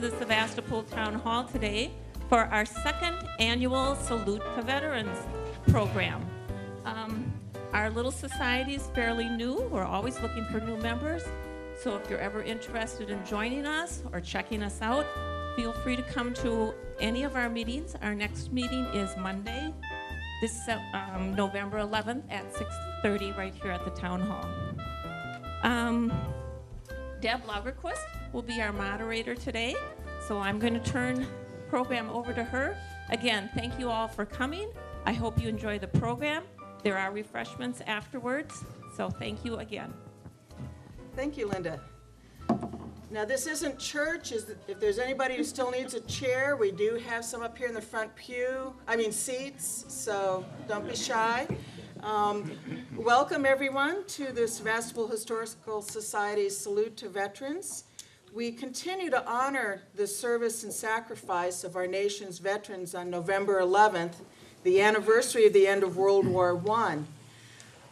to the Sevastopol Town Hall today for our second annual Salute to Veterans program. Our little society is fairly new. We're always looking for new members. So if you're ever interested in joining us or checking us out, feel free to come to any of our meetings. Our next meeting is Monday, November 11th at 6:30 right here at the Town Hall. Deb Logerquist will be our moderator today, so I'm going to turn the program over to her. Again, thank you all for coming. I hope you enjoy the program. There are refreshments afterwards, so thank you again. Thank you, Linda. Now, this isn't church. If there's anybody who still needs a chair, we do have some up here in the front seats, so don't be shy. Welcome, everyone, to the Sevastopol Historical Society's Salute to Veterans. We continue to honor the service and sacrifice of our nation's veterans on November 11th, the anniversary of the end of World War I.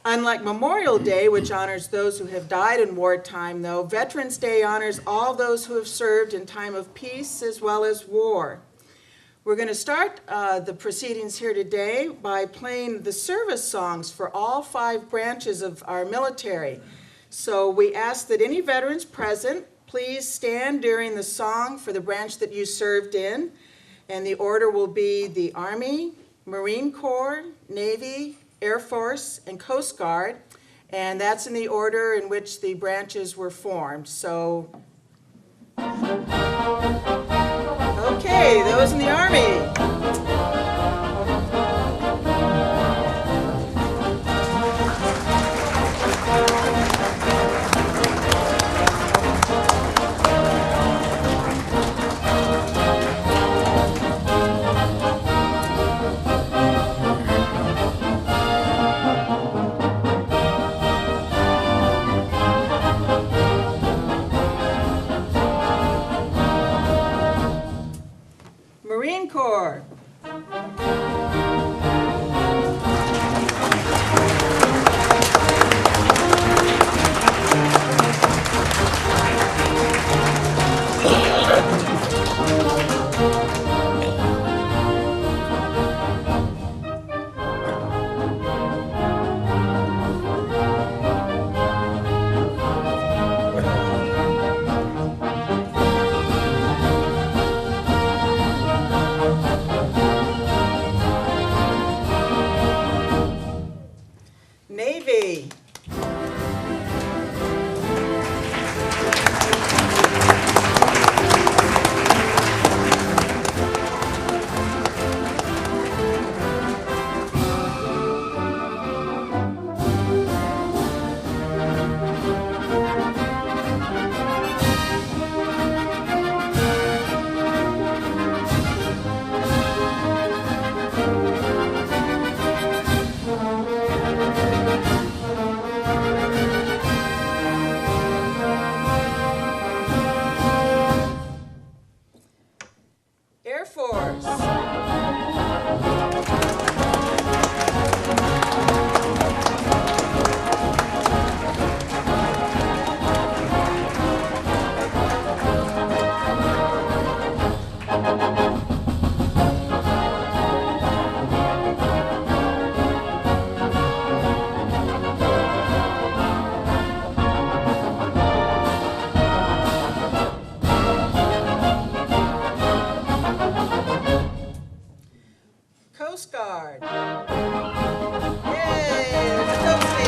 Unlike Memorial Day, which honors those who have died in wartime, though, Veterans Day honors all those who have served in time of peace as well as war. We're going to start the proceedings here today by playing the service songs for all 5 branches of our military. So we ask that any veterans present please stand during the song for the branch that you served in, and the order will be the Army, Marine Corps, Navy, Air Force, and Coast Guard, and that's in the order in which the branches were formed. So, okay, those in the Army. Marine Corps. Navy. Air Force. Coast Guard. Yay, there's a toasty.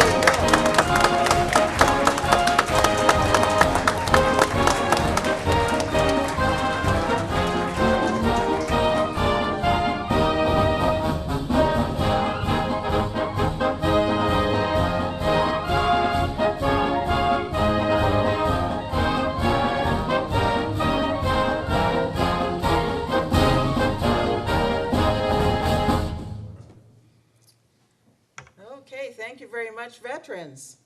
Okay, thank you very much, veterans.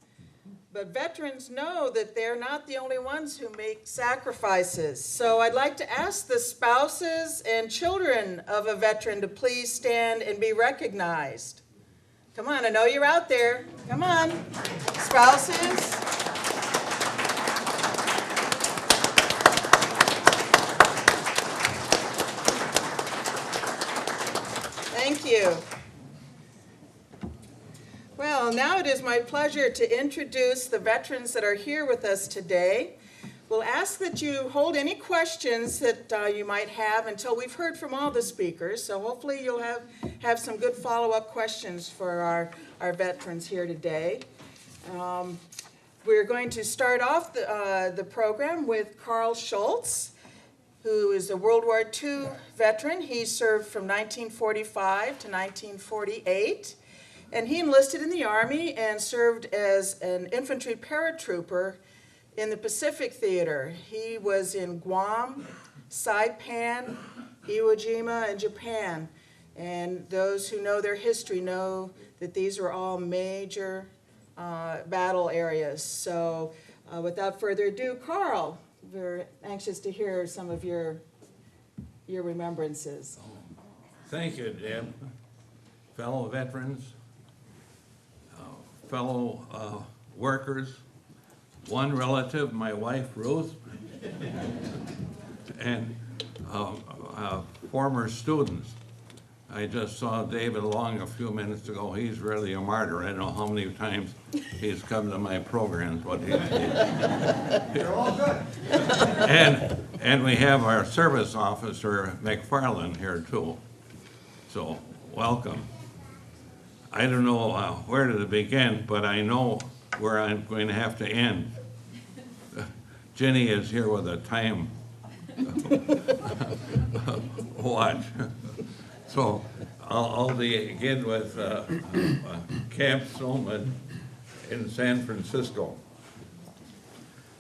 But veterans know that they're not the only ones who make sacrifices. So I'd like to ask the spouses and children of a veteran to please stand and be recognized. Come on, I know you're out there. Come on, spouses. you. Well, now it is my pleasure to introduce the veterans that are here with us today. We'll ask that you hold any questions that you might have until we've heard from all the speakers. So hopefully you'll have some good follow-up questions for our veterans here today. We're going to start off the program with Carl Scholz, who is a World War II veteran. He served from 1945 to 1948, and he enlisted in the Army and served as an infantry paratrooper in the Pacific Theater. He was in Guam, Saipan, Iwo Jima, and Japan. And those who know their history know that these were all major battle areas. So without further ado, Carl, we're anxious to hear some of your remembrances. Thank you, Deb. Fellow veterans, fellow workers, one relative, my wife Ruth, and former students. I just saw David Long a few minutes ago. He's really a martyr. I don't know how many times he's come to my programs, but They're all good. and we have our service officer, McFarland, here too. So, welcome. I don't know where to begin, but I know where I'm going to have to end. Jenny is here with a time watch. So I'll begin with Camp Solomon in San Francisco.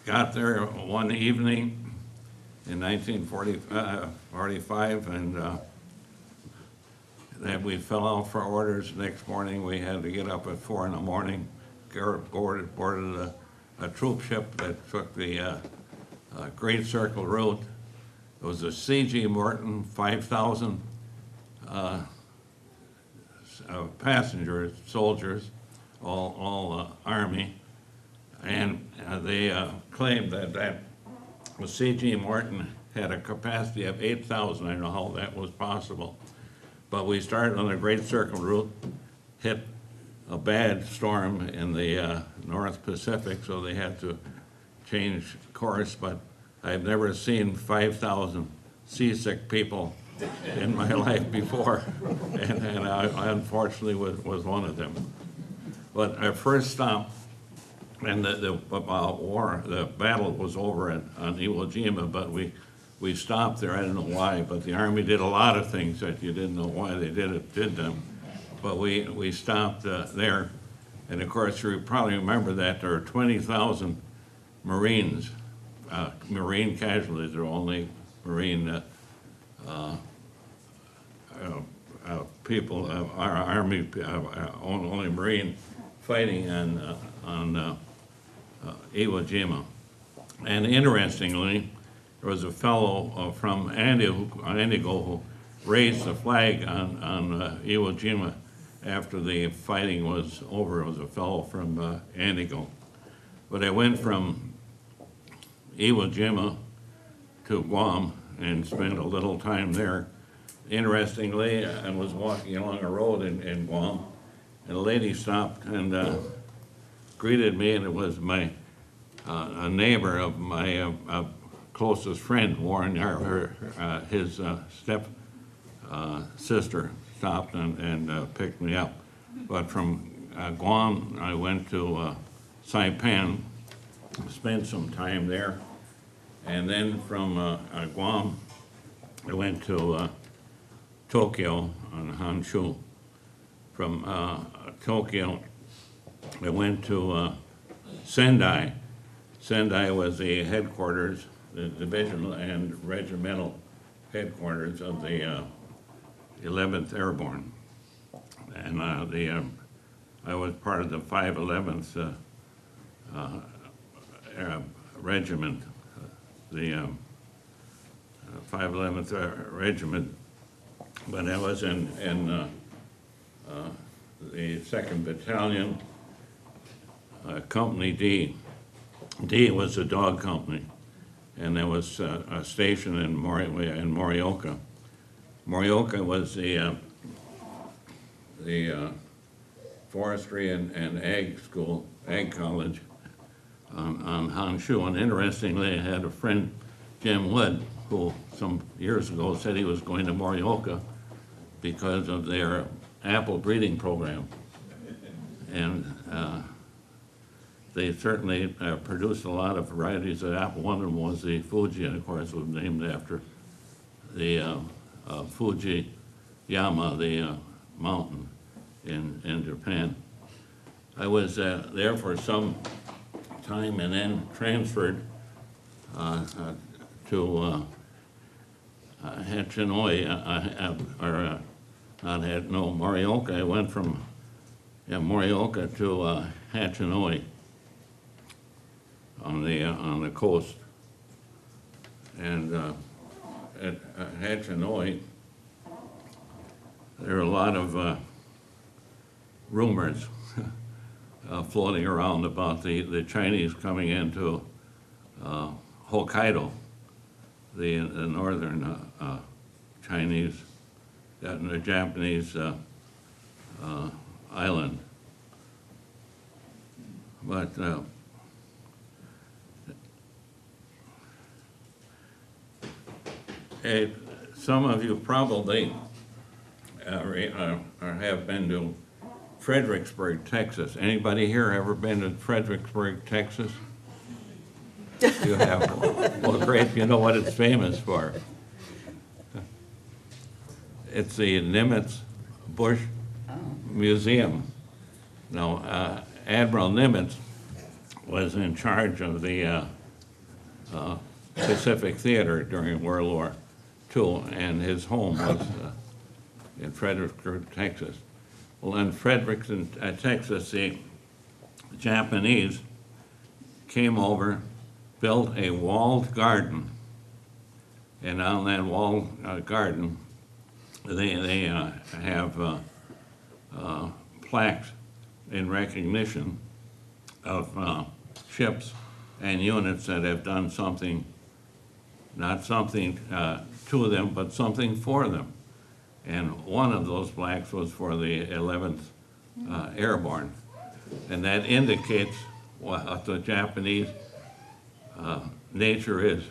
Got there one evening in 1945, and then we fell out for orders. Next morning we had to get up at 4 in the morning, boarded a troop ship that took the Great Circle route. It was a C.G. Morton 5,000 passengers, soldiers, all Army, and they claimed that C.G. Morton had a capacity of 8,000. I don't know how that was possible. But we started on the Great Circle route, hit a bad storm in the North Pacific, so they had to change course, but I've never seen 5,000 seasick people in my life before, and I unfortunately was one of them. But our first stop, and the battle was over on Iwo Jima, but we stopped there. I don't know why, but the Army did a lot of things that you didn't know why they did them. But we stopped there, and of course you probably remember that there are 20,000 Marines, Marine casualties. There are only Marine people, our Army, only Marine fighting on Iwo Jima. And interestingly, there was a fellow from Antigo who raised the flag on Iwo Jima after the fighting was over. It was a fellow from Antigo. But I went from Iwo Jima to Guam and spent a little time there. Interestingly, I was walking along a road in Guam, and a lady stopped and greeted me, and it was a neighbor of my closest friend, Warren. His step sister stopped and picked me up. But from Guam, I went to Saipan, spent some time there, and then from Guam, I went to Tokyo on Honshu. From Tokyo, I went to Sendai. Sendai was the headquarters, the divisional and regimental headquarters of the 11th Airborne. And I was part of the 511th Regiment, the 511th Regiment, but I was in the 2nd Battalion, Company D. D was a dog company, and there was a station in Morioka. Morioka was the the forestry and ag school, ag college on Honshu. And interestingly, I had a friend, Jim Wood, who some years ago said he was going to Morioka because of their apple breeding program. And they certainly produced a lot of varieties of apple. One of them was the Fuji, and of course was named after the Fuji-yama, the mountain in Japan. I was there for some time and then transferred to Hachinoi, Morioka. I went from Morioka to Hachinoi on the coast. And at Hachinoi, there are a lot of rumors floating around about the Chinese coming into Hokkaido, the northern Chinese, the Japanese island. But some of you probably have been to Fredericksburg, Texas. Anybody here ever been to Fredericksburg, Texas? You have. Well, great. You know what it's famous for. It's the Nimitz Bush Museum. Now, Admiral Nimitz was in charge of the Pacific Theater during World War II, and his home was in Fredericksburg, Texas. Well, in Fredericksburg, Texas, the Japanese came over, built a walled garden, and on that walled garden, they have plaques in recognition of ships and units that have done something, not something to them, but something for them. And one of those plaques was for the 11th Airborne. And that indicates what the Japanese nature is.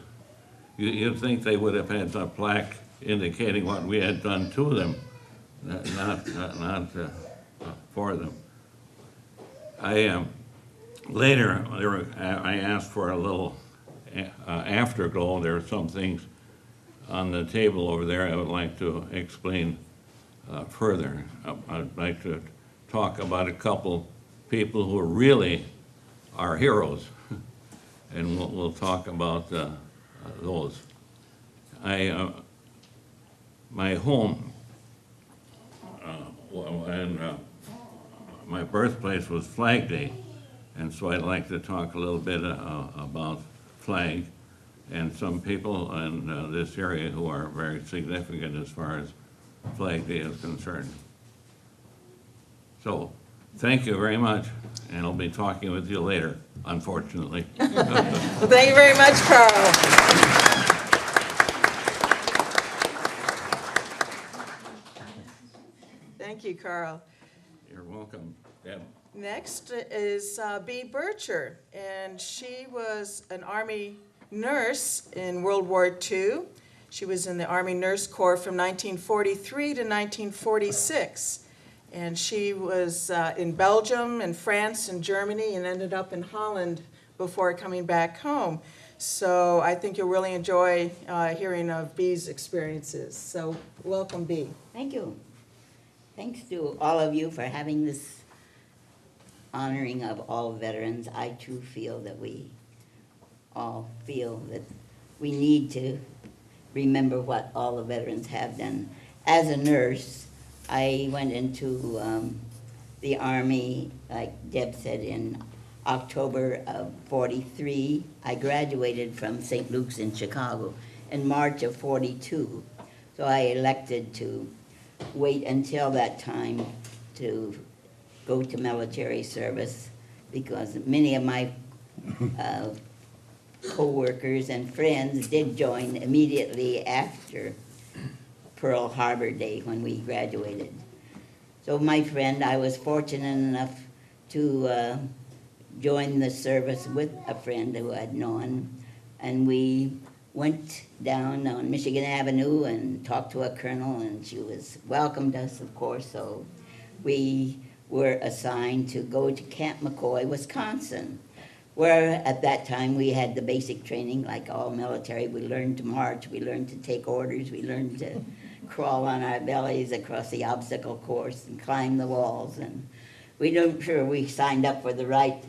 You'd think they would have had a plaque indicating what we had done to them, not for them. Later, I asked for a little afterglow. There are some things on the table over there I would like to explain further. I'd like to talk about a couple people who really are heroes, and we'll talk about those. My home and my birthplace was Flag Day, and so I'd like to talk a little bit about flag and some people in this area who are very significant as far as Flag Day is concerned. So, thank you very much, and I'll be talking with you later, unfortunately. Well, thank you very much, Carl. Thank you, Carl. You're welcome, Deb. Next is Bea Bircher, and she was an Army nurse in World War II. She was in the Army Nurse Corps from 1943 to 1946. And she was in Belgium and France and Germany and ended up in Holland before coming back home. So I think you'll really enjoy hearing of Bea's experiences. So welcome, Bea. Thank you. Thanks to all of you for having this honoring of all veterans. I too feel that we all feel that we need to remember what all the veterans have done. As a nurse, I went into the Army, like Deb said, in October of '43. I graduated from St. Luke's in Chicago in March of '42. So I elected to wait until that time to go to military service because many of my co-workers and friends did join immediately after Pearl Harbor Day when we graduated. So my friend, I was fortunate enough to join the service with a friend who I'd known, and we went down on Michigan Avenue and talked to a colonel, and she welcomed us, of course. So we were assigned to go to Camp McCoy, Wisconsin, where at that time we had the basic training like all military. We learned to march, we learned to take orders, we learned to crawl on our bellies across the obstacle course and climb the walls. And we weren't sure we signed up for the right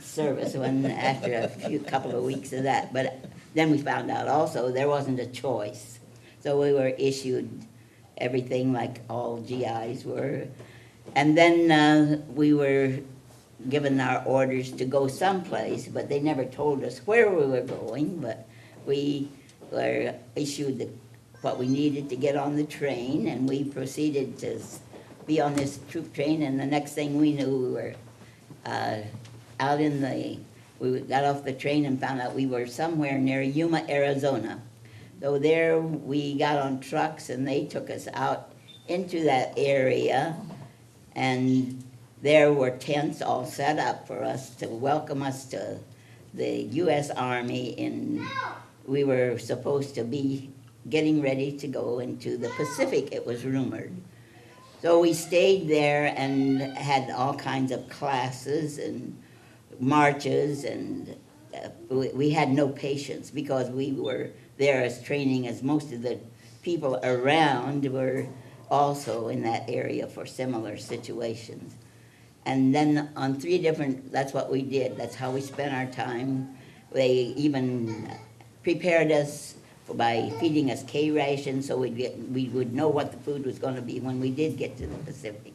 service when after a couple of weeks of that. But then we found out also there wasn't a choice. So we were issued everything like all GIs were. And then we were given our orders to go someplace, but they never told us where we were going. But we were issued what we needed to get on the train, and we proceeded to be on this troop train. And the next thing we knew, we were out in we got off the train and found out we were somewhere near Yuma, Arizona. So there we got on trucks, and they took us out into that area, and there were tents all set up for us to welcome us to the U.S. Army. We were supposed to be getting ready to go into the Pacific, it was rumored. So we stayed there and had all kinds of classes and marches, and we had no patience because we were there as training, as most of the people around were also in that area for similar situations. And then on that's what we did. That's how we spent our time. They even prepared us by feeding us K rations so we would know what the food was going to be when we did get to the Pacific.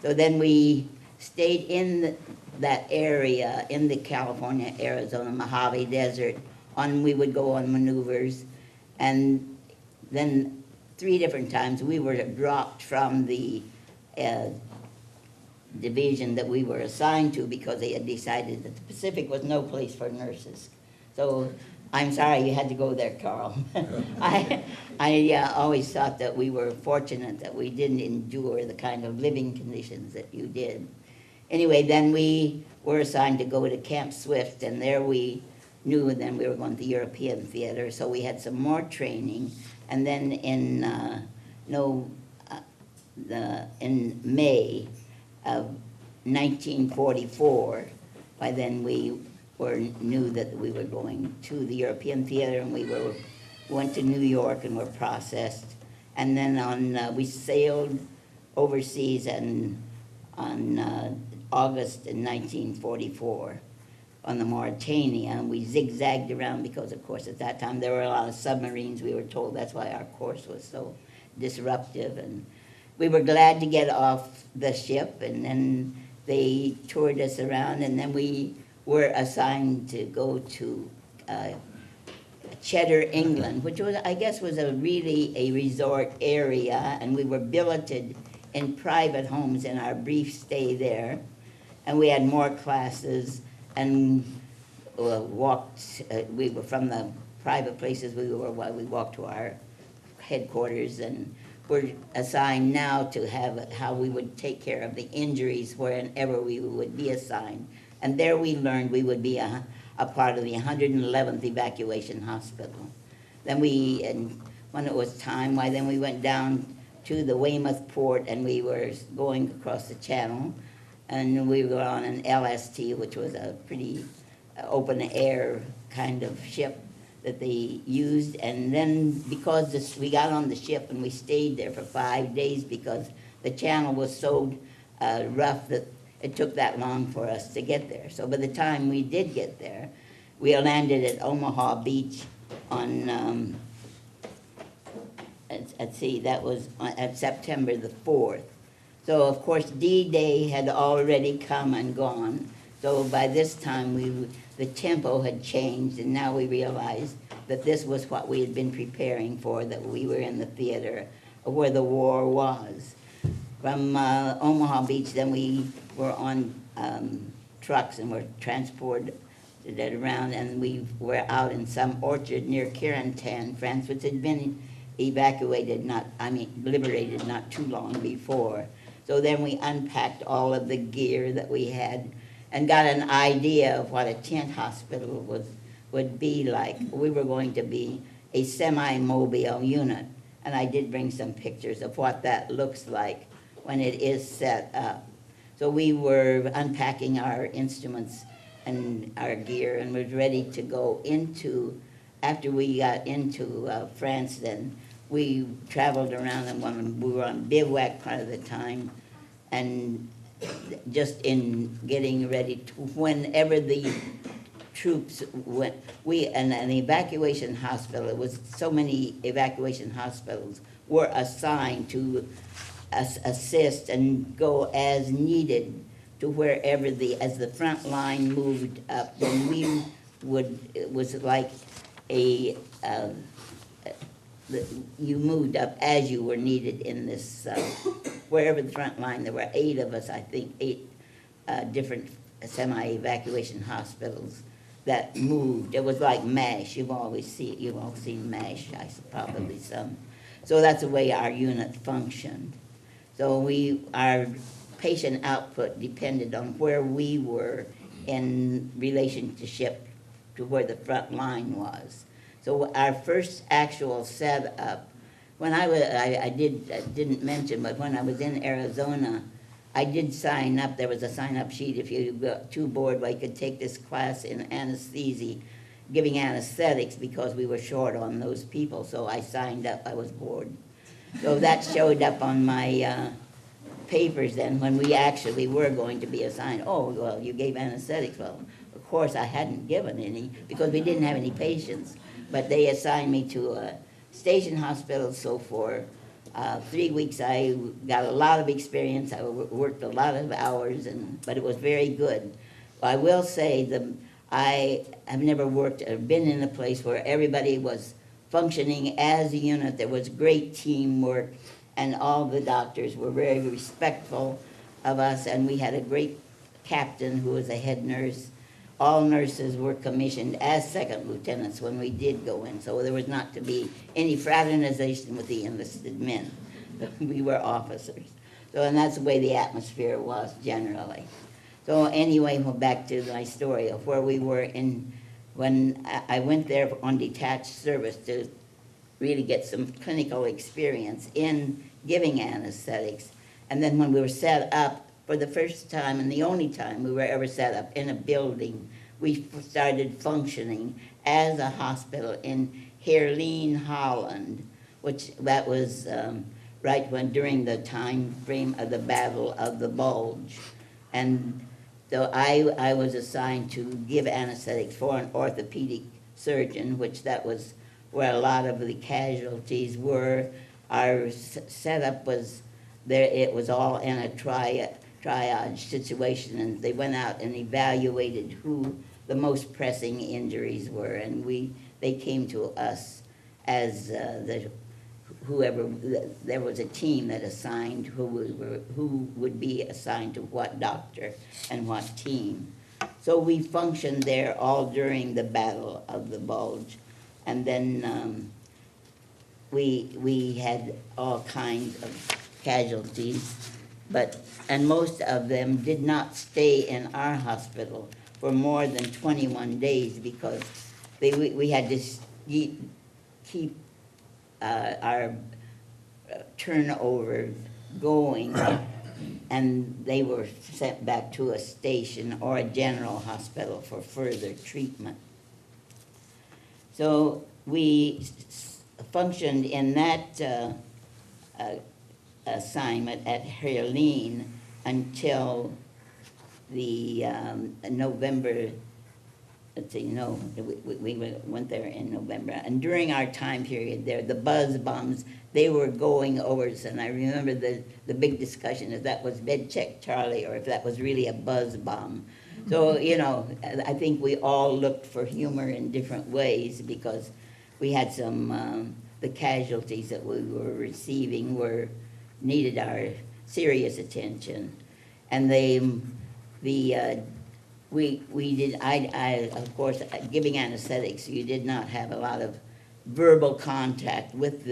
So then we stayed in that area in the California, Arizona, Mojave Desert. We would go on maneuvers, and then 3 different times we were dropped from the division that we were assigned to because they had decided that the Pacific was no place for nurses. So I'm sorry you had to go there, Carl. I always thought that we were fortunate that we didn't endure the kind of living conditions that you did. Anyway, then we were assigned to go to Camp Swift, and there we knew then we were going to the European theater, so we had some more training. And then in May of 1944, by then we knew that we were going to the European theater, and we went to New York and were processed. And then we sailed overseas on August in 1944 on the Mauritania, and we zigzagged around because, of course, at that time there were a lot of submarines, we were told. That's why our course was so disruptive. And we were glad to get off the ship, and then they toured us around, and then we were assigned to go to Cheddar, England, which was, I guess, was really a resort area, and we were billeted in private homes in our brief stay there. And we had more classes, and walked, we were from the private places we were while we walked to our headquarters, and were assigned now to have how we would take care of the injuries wherever we would be assigned. And there we learned we would be a part of the 111th Evacuation Hospital. Then when it was time, then we went down to the Weymouth port, and we were going across the channel, and we were on an LST, which was a pretty open air kind of ship that they used. And then because we got on the ship and we stayed there for 5 days because the channel was so rough that it took that long for us to get there. So by the time we did get there, we landed at Omaha Beach on, that was at September the 4th. So of course D-Day had already come and gone. So by this time the tempo had changed, and now we realized that this was what we had been preparing for, that we were in the theater where the war was. From Omaha Beach, then we were on trucks and were transported around, and we were out in some orchard near Carentan, France, which had been liberated not too long before. So then we unpacked all of the gear that we had and got an idea of what a tent hospital would be like. We were going to be a semi-mobile unit, and I did bring some pictures of what that looks like when it is set up. So we were unpacking our instruments and our gear and was ready to go into, after we got into France then, we traveled around and we were on bivouac part of the time, and just in getting ready to, whenever the troops went, an evacuation hospital, it was so many evacuation hospitals were assigned to assist and go as needed to wherever as the front line moved up, then we would, it was like a, you moved up as you were needed in this, wherever the front line, there were 8 of us, I think, 8 different semi-evacuation hospitals that moved. It was like MASH, you've all seen MASH, probably some. So that's the way our unit functioned. So our patient output depended on where we were in relationship to where the front line was. So our first actual setup, when I didn't mention, but when I was in Arizona, I did sign up. There was a sign-up sheet if you got too bored, where you could take this class in anesthesia, giving anesthetics, because we were short on those people. So I signed up. I was bored. So that showed up on my papers then when we actually were going to be assigned. Oh, well, you gave anesthetics. Well, of course I hadn't given any because we didn't have any patients. But they assigned me to a station hospital. So for 3 weeks I got a lot of experience. I worked a lot of hours, but it was very good. I will say I have never worked or been in a place where everybody was functioning as a unit. There was great teamwork, and all the doctors were very respectful of us, and we had a great captain who was a head nurse. All nurses were commissioned as second lieutenants when we did go in, so there was not to be any fraternization with the enlisted men. We were officers. So, and that's the way the atmosphere was generally. So anyway, well, back to my story of where we were when I went there on detached service to really get some clinical experience in giving anesthetics. And then when we were set up for the first time and the only time we were ever set up in a building, we started functioning as a hospital in Heerlen, Holland, which that was right during the time frame of the Battle of the Bulge. And so I was assigned to give anesthetics for an orthopedic surgeon, which that was where a lot of the casualties were. Our setup was there, it was all in a triage situation, and they went out and evaluated who the most pressing injuries were, and they came to us as there was a team that assigned who would be assigned to what doctor and what team. So we functioned there all during the Battle of the Bulge, and then we had all kinds of casualties, and most of them did not stay in our hospital for more than 21 days because we had to keep our turnover going, and they were sent back to a station or a general hospital for further treatment. So we functioned in that assignment at Heerlen until the November. Let's see, no, we went there in November. And during our time period there, the buzz bombs, they were going over us. And I remember the big discussion if that was bed check Charlie or if that was really a buzz bomb. So, I think we all looked for humor in different ways because we had some, the casualties that we were receiving needed our serious attention. And we did, of course, giving anesthetics, you did not have a lot of verbal contact with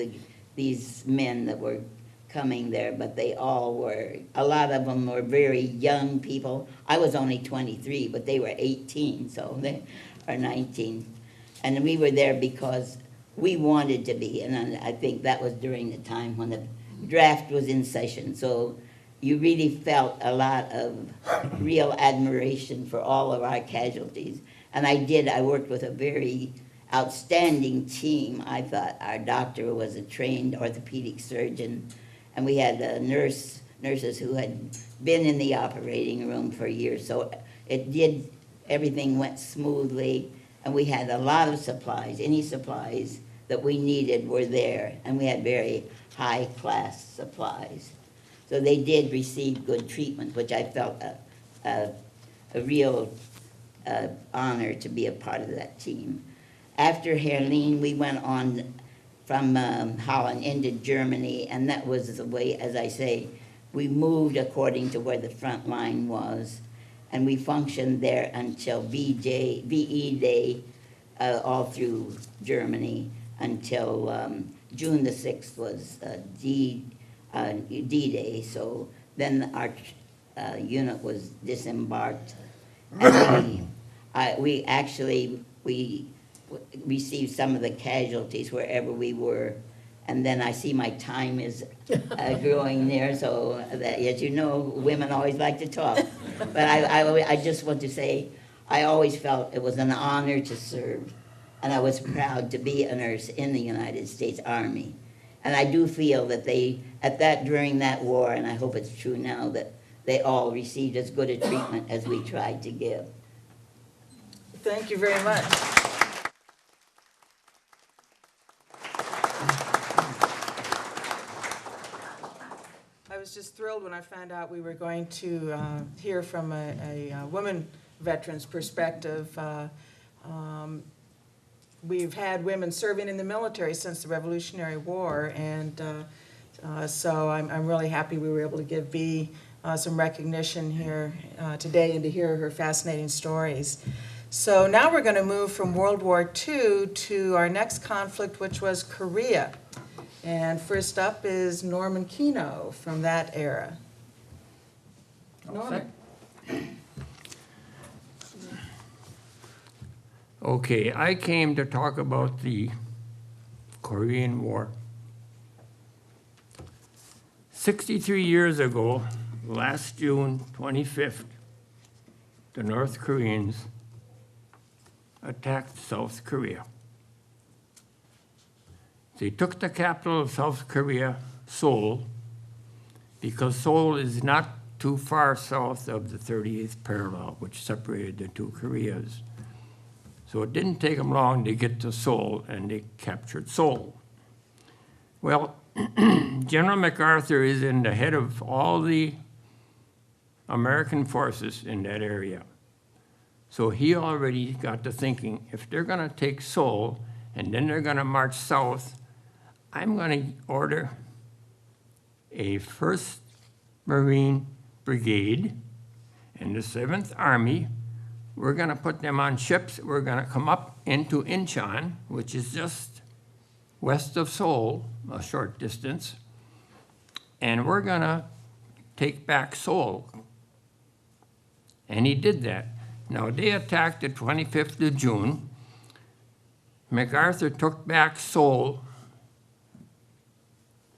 these men that were coming there, but they all were, a lot of them were very young people. I was only 23, but they were 18, so they are 19. And we were there because we wanted to be, and I think that was during the time when the draft was in session. So you really felt a lot of real admiration for all of our casualties. And I worked with a very outstanding team. I thought our doctor was a trained orthopedic surgeon, and we had nurses who had been in the operating room for years. So everything went smoothly, and we had a lot of supplies. Any supplies that we needed were there, and we had very high-class supplies. So they did receive good treatment, which I felt a real honor to be a part of that team. After Herlin, we went on from Holland into Germany, and that was the way, as I say, we moved according to where the front line was, and we functioned there until VE Day, all through Germany, until June the 6th was D-Day. So then our unit was disembarked, and we received some of the casualties wherever we were. And then I see my time is growing near, so that, as you know, women always like to talk. But I just want to say, I always felt it was an honor to serve, and I was proud to be a nurse in the United States Army. And I do feel that during that war, and I hope it's true now, that they all received as good a treatment as we tried to give. Thank you very much. I was just thrilled when I found out we were going to hear from a woman veteran's perspective. We've had women serving in the military since the Revolutionary War, and so I'm really happy we were able to give Bea some recognition here today and to hear her fascinating stories. So now we're going to move from World War II to our next conflict, which was Korea. And first up is Norman Kiehnau from that era. Norman. Okay, I came to talk about the Korean War. 63 years ago, last June 25th, the North Koreans attacked South Korea. They took the capital of South Korea, Seoul, because Seoul is not too far south of the 38th parallel, which separated the two Koreas. So it didn't take them long to get to Seoul, and they captured Seoul. Well, General MacArthur is in the head of all the American forces in that area. So he already got to thinking, if they're going to take Seoul and then they're going to march south, I'm going to order a 1st Marine Brigade and the 7th Army. We're going to put them on ships. We're going to come up into Incheon, which is just west of Seoul, a short distance, and we're going to take back Seoul. And he did that. Now, they attacked the 25th of June. MacArthur took back Seoul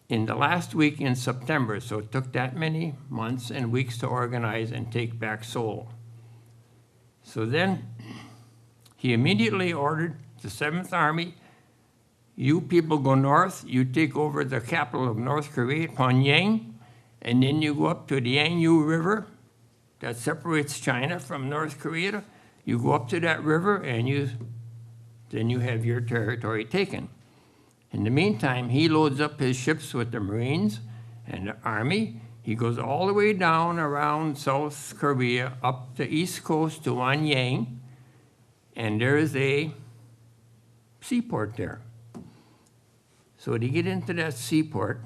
in the last week in September, so it took that many months and weeks to organize and take back Seoul. So then he immediately ordered the 7th Army, you people go north, you take over the capital of North Korea, Pyongyang, and then you go up to the Yangtze River that separates China from North Korea. You go up to that river and then you have your territory taken. In the meantime, he loads up his ships with the Marines and the Army. He goes all the way down around South Korea, up the east coast to Wanyang, and there's a seaport there. So they get into that seaport,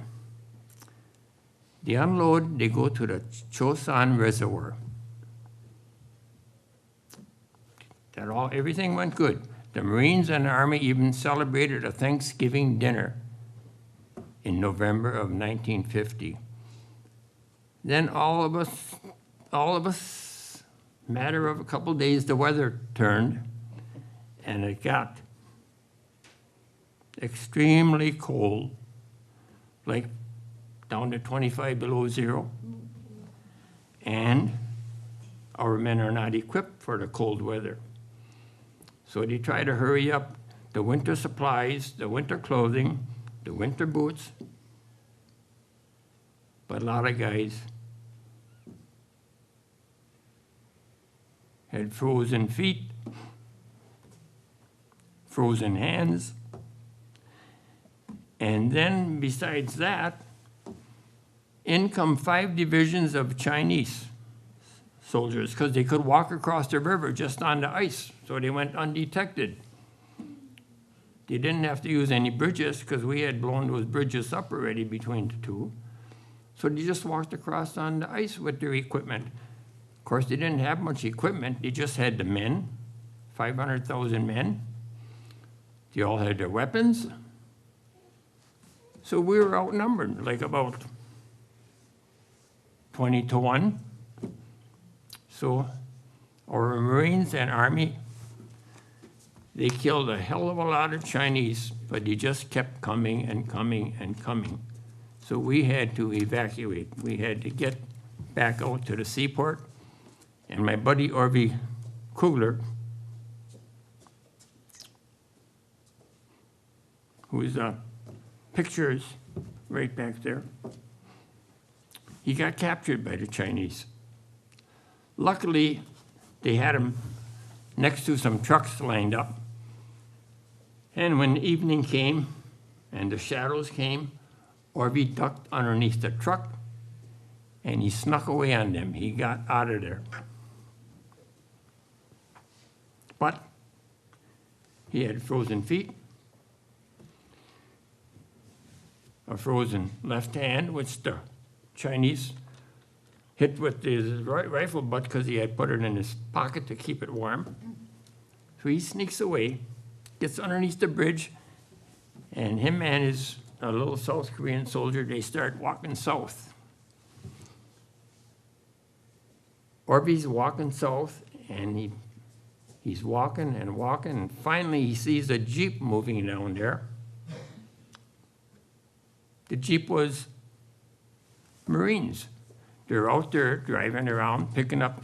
they unload, they go to the Chosan Reservoir. Everything went good. The Marines and the Army even celebrated a Thanksgiving dinner in November of 1950. Then all of us, matter of a couple days, the weather turned, and it got extremely cold, like down to 25 below zero. And our men are not equipped for the cold weather. So they try to hurry up the winter supplies, the winter clothing, the winter boots. But a lot of guys had frozen feet, frozen hands, and then besides that, in come 5 divisions of Chinese soldiers, because they could walk across the river just on the ice, so they went undetected. They didn't have to use any bridges, because we had blown those bridges up already between the two. So they just walked across on the ice with their equipment. Of course, they didn't have much equipment. They just had the men, 500,000 men. They all had their weapons. So we were outnumbered, like about 20 to 1. So our Marines and Army, they killed a hell of a lot of Chinese, but they just kept coming and coming and coming. So we had to evacuate. We had to get back out to the seaport. And my buddy Orvie Kugler, whose picture is right back there, he got captured by the Chinese. Luckily, they had him next to some trucks lined up. And when evening came and the shadows came, Orvie ducked underneath the truck and he snuck away on them. He got out of there. But he had frozen feet, a frozen left hand, which the Chinese hit with his rifle butt because he had put it in his pocket to keep it warm. So he sneaks away, gets underneath the bridge, and him and a little South Korean soldier, they start walking south. Orvie's walking south, and he's walking and walking, and finally he sees a Jeep moving down there. The Jeep was Marines. They're out there driving around, picking up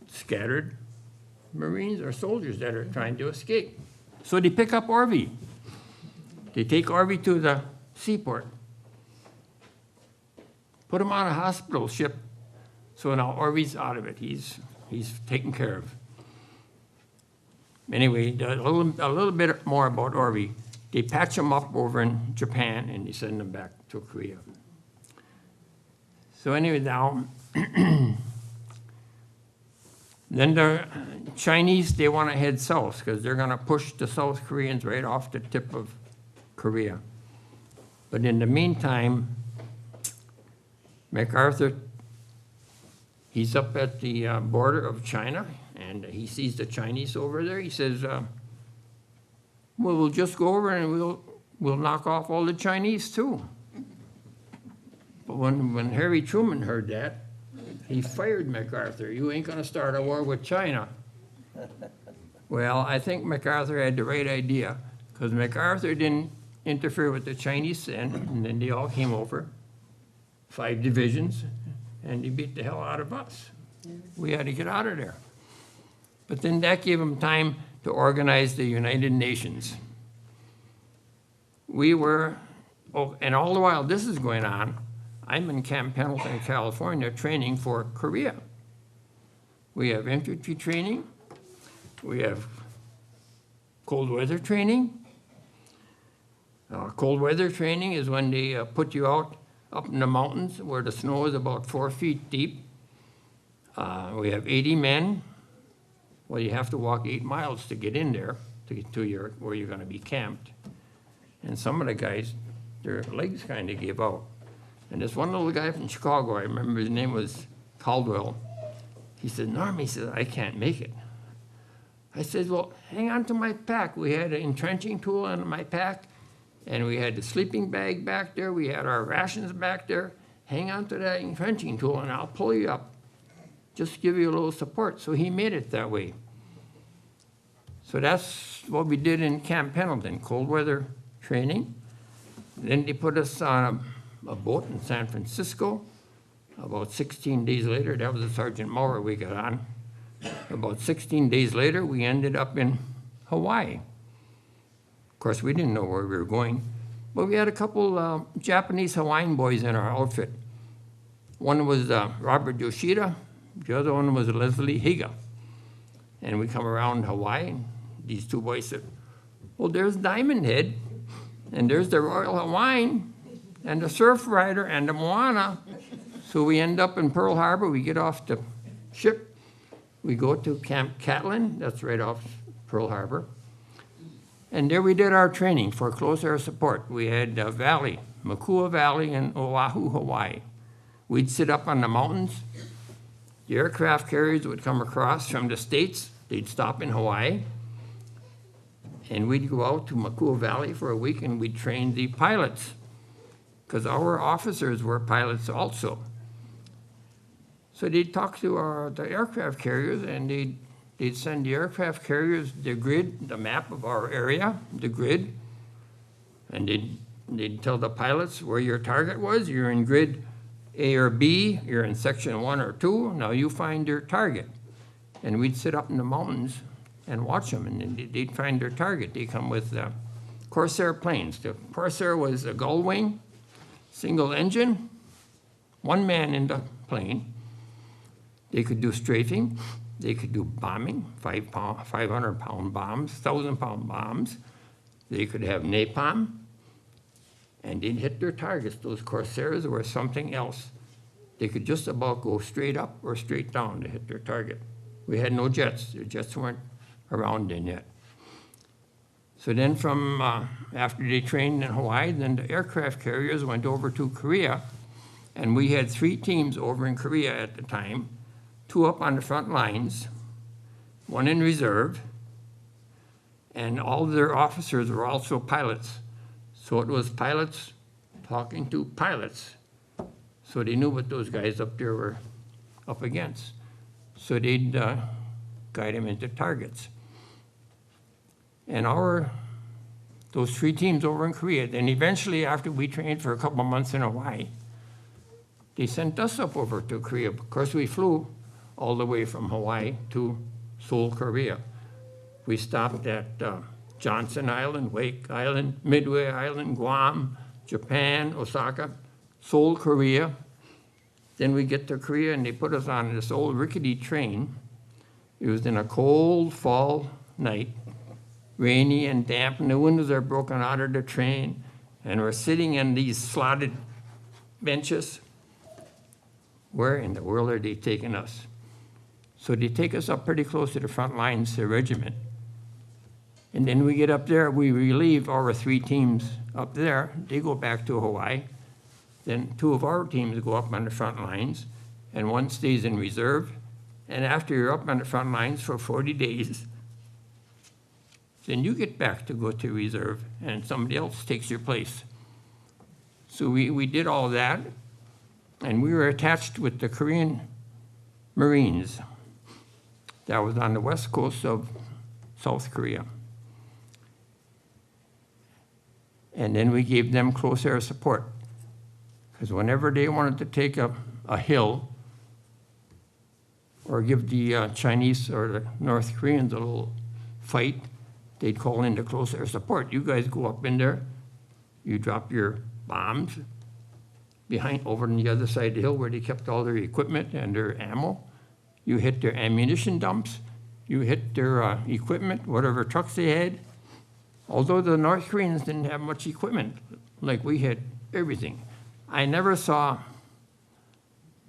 scattered Marines or soldiers that are trying to escape. So they pick up Orvie. They take Orvie to the seaport, put him on a hospital ship. So now Orvie's out of it. He's taken care of. Anyway, a little bit more about Orvie. They patch him up over in Japan and they send him back to Korea. So anyway, now, then the Chinese, they want to head south because they're going to push the South Koreans right off the tip of Korea. But in the meantime, MacArthur, he's up at the border of China, and he sees the Chinese over there. He says, well, we'll just go over and we'll knock off all the Chinese too. But when Harry Truman heard that, he fired MacArthur. You ain't going to start a war with China. Well, I think MacArthur had the right idea, because MacArthur didn't interfere with the Chinese then, and then they all came over, 5 divisions, and they beat the hell out of us. We had to get out of there. But then that gave them time to organize the United Nations. We were, and all the while this is going on, I'm in Camp Pendleton, California, training for Korea. We have infantry training. We have cold weather training. Cold weather training is when they put you out up in the mountains where the snow is about 4 feet deep. We have 80 men. Well, you have to walk 8 miles to get in there, to get to where you're going to be camped. And some of the guys, their legs kind of gave out. And this one little guy from Chicago, I remember his name was Caldwell. He said, Norm, he said, I can't make it. I said, well, hang on to my pack. We had an entrenching tool in my pack, And we had the sleeping bag back there, we had our rations back there. Hang on to that entrenching tool and I'll pull you up. Just give you a little support. So he made it that way. So that's what we did in Camp Pendleton, cold weather training. Then they put us on a boat in San Francisco. About 16 days later, that was a Sergeant Maurer we got on. About 16 days later, we ended up in Hawaii. Of course, we didn't know where we were going, but we had a couple Japanese Hawaiian boys in our outfit. One was Robert Yoshida, the other one was Leslie Higa. And we come around Hawaii, and these two boys said, well, there's Diamond Head, and there's the Royal Hawaiian, and the Surf Rider, and the Moana. So we end up in Pearl Harbor, we get off the ship, we go to Camp Catlin, that's right off Pearl Harbor. And there we did our training for close air support. We had Valley, Makua Valley in Oahu, Hawaii. We'd sit up on the mountains. The aircraft carriers would come across from the States. They'd stop in Hawaii. And we'd go out to Makua Valley for a week and we'd train the pilots, because our officers were pilots also. So they'd talk to the aircraft carriers, and they'd send the aircraft carriers the grid, the map of our area, the grid, and they'd tell the pilots where your target was. You're in grid A or B, you're in section 1 or 2, now you find your target. And we'd sit up in the mountains and watch them, and they'd find their target. They come with Corsair planes. The Corsair was a gull wing, single engine, one man in the plane. They could do strafing, they could do bombing, 500-pound bombs, 1,000-pound bombs. They could have napalm, and they'd hit their targets. Those Corsairs were something else. They could just about go straight up or straight down to hit their target. We had no jets. The jets weren't around then yet. So then from after they trained in Hawaii, then the aircraft carriers went over to Korea, and we had 3 teams over in Korea at the time, 2 up on the front lines, 1 in reserve, and all of their officers were also pilots. So it was pilots talking to pilots. So they knew what those guys up there were up against. So they'd guide them into targets. And those 3 teams over in Korea, then eventually after we trained for a couple of months in Hawaii, they sent us up over to Korea. Of course, we flew all the way from Hawaii to Seoul, Korea. We stopped at Johnson Island, Wake Island, Midway Island, Guam, Japan, Osaka, Seoul, Korea. Then we get to Korea and they put us on this old rickety train. It was in a cold fall night, rainy and damp, and the windows are broken out of the train, and we're sitting in these slotted benches. Where in the world are they taking us? So they take us up pretty close to the front lines, the regiment. And then we get up there, we relieve our 3 teams up there. They go back to Hawaii. Then 2 of our teams go up on the front lines, and 1 stays in reserve. And after you're up on the front lines for 40 days, then you get back to go to reserve, and somebody else takes your place. So we did all that, and we were attached with the Korean Marines. That was on the west coast of South Korea. And then we gave them close air support, because whenever they wanted to take a hill or give the Chinese or the North Koreans a little fight, they'd call in the close air support. You guys go up in there, you drop your bombs over on the other side of the hill where they kept all their equipment and their ammo. You hit their ammunition dumps, you hit their equipment, whatever trucks they had. Although the North Koreans didn't have much equipment, like we had everything. I never saw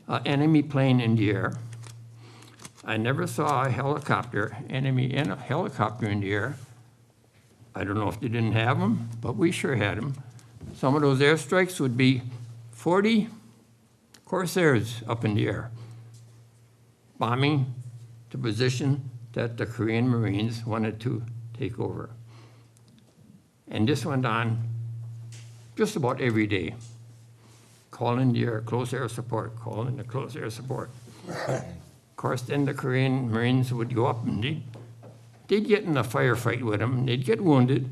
an enemy plane in the air. I never saw a helicopter, enemy in a helicopter in the air. I don't know if they didn't have them, but we sure had them. Some of those airstrikes would be 40 Corsairs up in the air, bombing the position that the Korean Marines wanted to take over. And this went on just about every day. Call in the close air support, call in the close air support. Of course, then the Korean Marines would go up and they'd get in a firefight with them, they'd get wounded,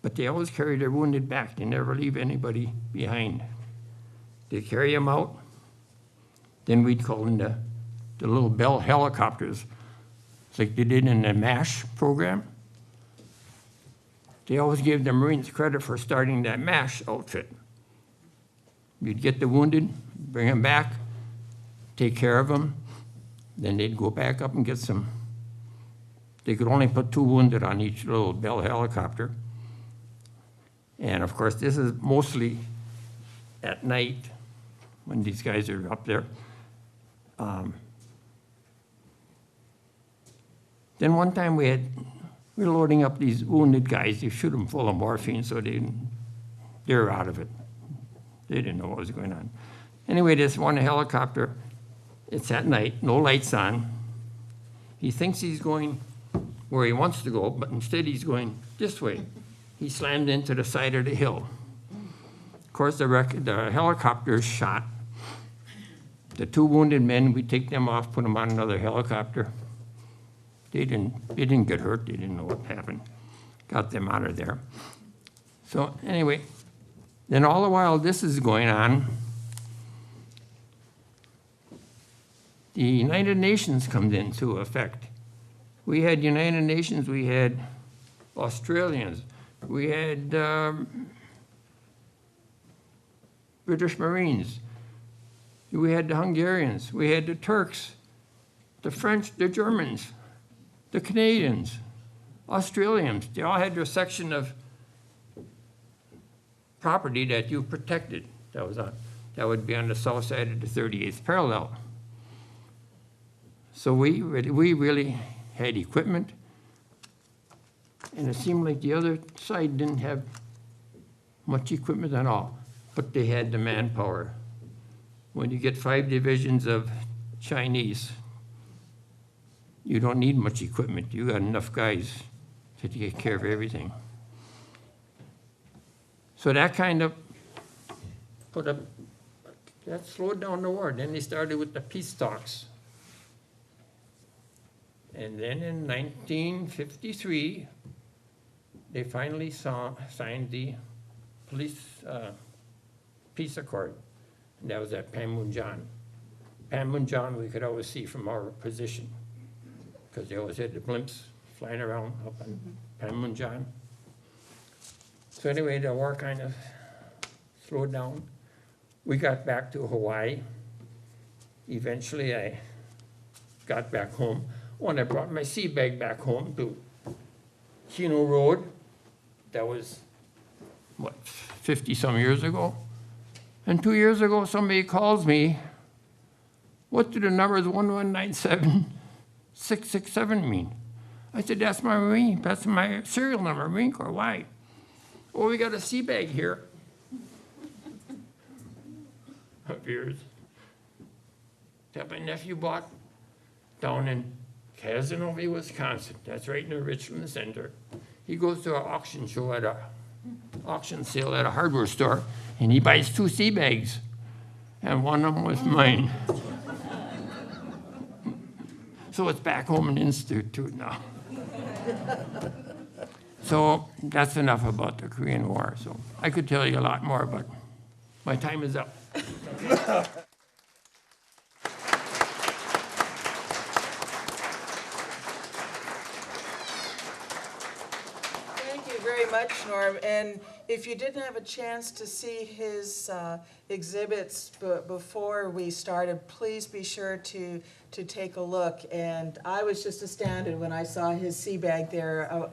but they always carry their wounded back. They never leave anybody behind. They carry them out. Then we'd call in the little Bell helicopters, like they did in the MASH program. They always gave the Marines credit for starting that MASH outfit. You'd get the wounded, bring them back, take care of them, then they'd go back up and get some. They could only put 2 wounded on each little Bell helicopter. And of course, this is mostly at night when these guys are up there. Then one time we were loading up these wounded guys. They shoot them full of morphine, so they're out of it. They didn't know what was going on. Anyway, this one helicopter, it's at night, no lights on. He thinks he's going where he wants to go, but instead he's going this way. He slammed into the side of the hill. Of course, the helicopter is shot. The 2 wounded men, we take them off, put them on another helicopter. They didn't get hurt. They didn't know what happened. Got them out of there. So anyway, then all the while this is going on, the United Nations comes into effect. We had United Nations, we had Australians, we had British Marines, we had the Hungarians, we had the Turks, the French, the Germans, the Canadians, Australians. They all had their section of property that you protected. That would be on the south side of the 38th parallel. So we really had equipment, and it seemed like the other side didn't have much equipment at all, but they had the manpower. When you get 5 divisions of Chinese, you don't need much equipment. You got enough guys to take care of everything. So that kind of that slowed down the war. Then they started with the peace talks. And then in 1953, they finally signed the peace accord. And that was at Panmunjom. Panmunjom we could always see from our position, because they always had the blimps flying around up on Panmunjom. So anyway, the war kind of slowed down. We got back to Hawaii. Eventually, I got back home. When I brought my sea bag back home to Kiehnau Road, that was, 50-some years ago? And 2 years ago, somebody calls me, what do the numbers 1197667 mean? I said, that's my serial number, Marine Corps. Why? Well, we got a sea bag here of yours that my nephew bought down in Casanova, Wisconsin. That's right in the Richland Center. He goes to an auction sale at a hardware store, and he buys 2 sea bags, and one of them was mine. So it's back home in the Institute now. So that's enough about the Korean War. So I could tell you a lot more, but my time is up. Thank you very much, Norm. And if you didn't have a chance to see his exhibits before we started, please be sure to take a look. And I was just astounded when I saw his sea bag there.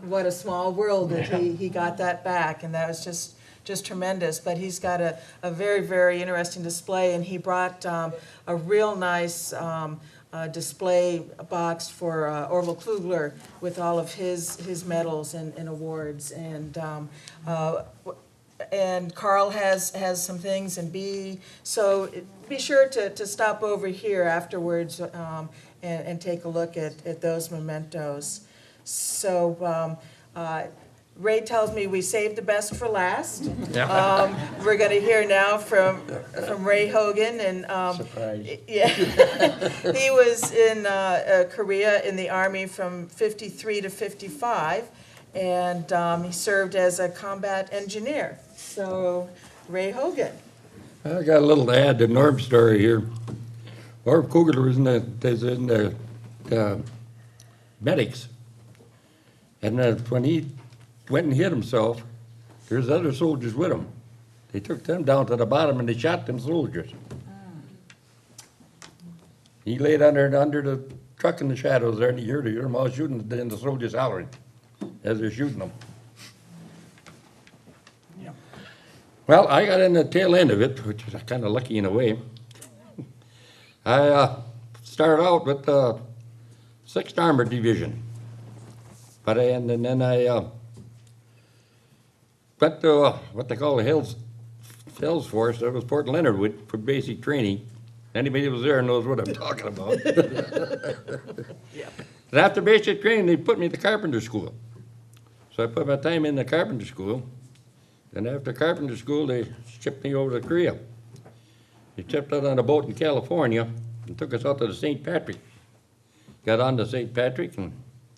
What a small world that he got that back, and that was just tremendous. But he's got a very, very interesting display, and he brought a real nice display box for Orville Klugler with all of his medals and awards. And Carl has some things, and Bea. So be sure to stop over here afterwards and take a look at those mementos. So Ray tells me we saved the best for last. Yeah. We're going to hear now from Ray Hogan, and Surprise. yeah, he was in Korea in the Army from 53 to 55, and he served as a combat engineer. So, Ray Hogan. I got a little to add to Norm's story here. Orv Kugler was in the medics, and when he went and hit himself, there's other soldiers with him. They took them down to the bottom and they shot them soldiers. He laid under the truck in the shadows there, and you heard them all shooting, and the soldiers hollering as they're shooting them. Well, I got in the tail end of it, which is kind of lucky in a way. I started out with the 6th Armored Division, and then I went to what they call the Hells Force. That was Port Leonard for basic training. Anybody who was there knows what I'm talking about. And after basic training, they put me in the carpenter school. So I put my time in the carpenter school. Then after carpenter school, they shipped me over to Korea. They shipped out on a boat in California and took us out to the St. Patrick. Got on to St. Patrick, and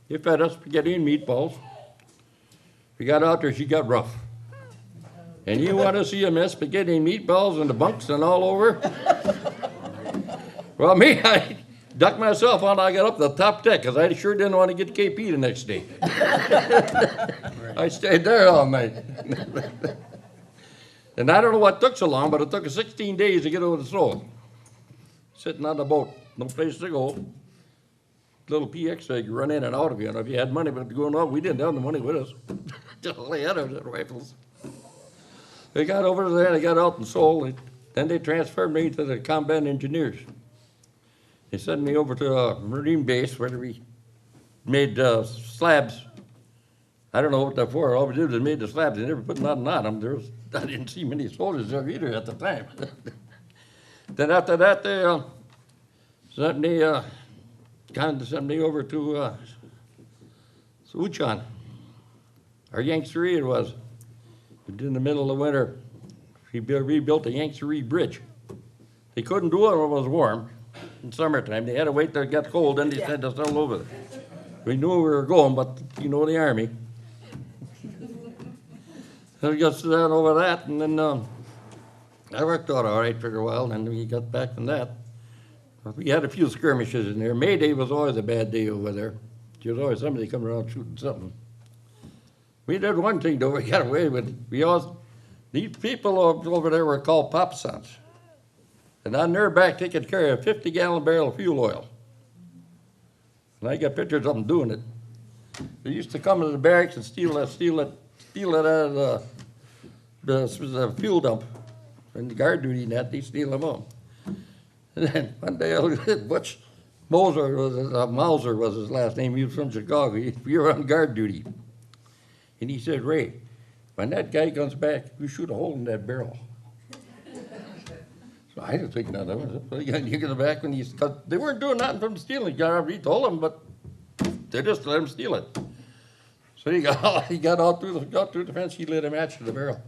they fed us spaghetti and meatballs. We got out there, she got rough. And you want to see a mess, spaghetti and meatballs and the bunks and all over? Well, me, I ducked myself on. I got up to the top deck because I sure didn't want to get KP the next day. I stayed there all night. And I don't know what took so long, but it took us 16 days to get over the Seoul. Sitting on the boat, no place to go. Little PX you run in and out of you. And if you had money but going on, we didn't have the money with us. Just all they had was rifles. They got over there, they got out in Seoul. Then they transferred me to the combat engineers. They sent me over to a Marine base where we made slabs. I don't know what they're for. All we did was made the slabs. They never put nothing on them. I didn't see many soldiers there either at the time. Then after that, they sent me over to Uchon, or Yangtze it was. In the middle of winter, he rebuilt the Yangtze Bridge. They couldn't do it when it was warm. In summertime, they had to wait till it got cold, then they sent us all over there. We knew we were going, but you know the Army. So we got down over that, and then I worked out all right for a while, and then we got back from that. We had a few skirmishes in there. May Day was always a bad day over there. There was always somebody coming around shooting something. We did one thing, though, we got away with. These people over there were called popsons. And on their back, they could carry a 50-gallon barrel of fuel oil. And I got pictures of them doing it. They used to come to the barracks and steal it out of the fuel dump. And the guard duty and that, they steal them all. And then one day, Butch Mauser was his last name. He was from Chicago. We were on guard duty. And he said, Ray, when that guy comes back, you shoot a hole in that barrel. So I didn't think nothing of it. You get back when they weren't doing nothing from stealing. He told them, but they just let him steal it. So he got out through the fence. He lit a match to the barrel.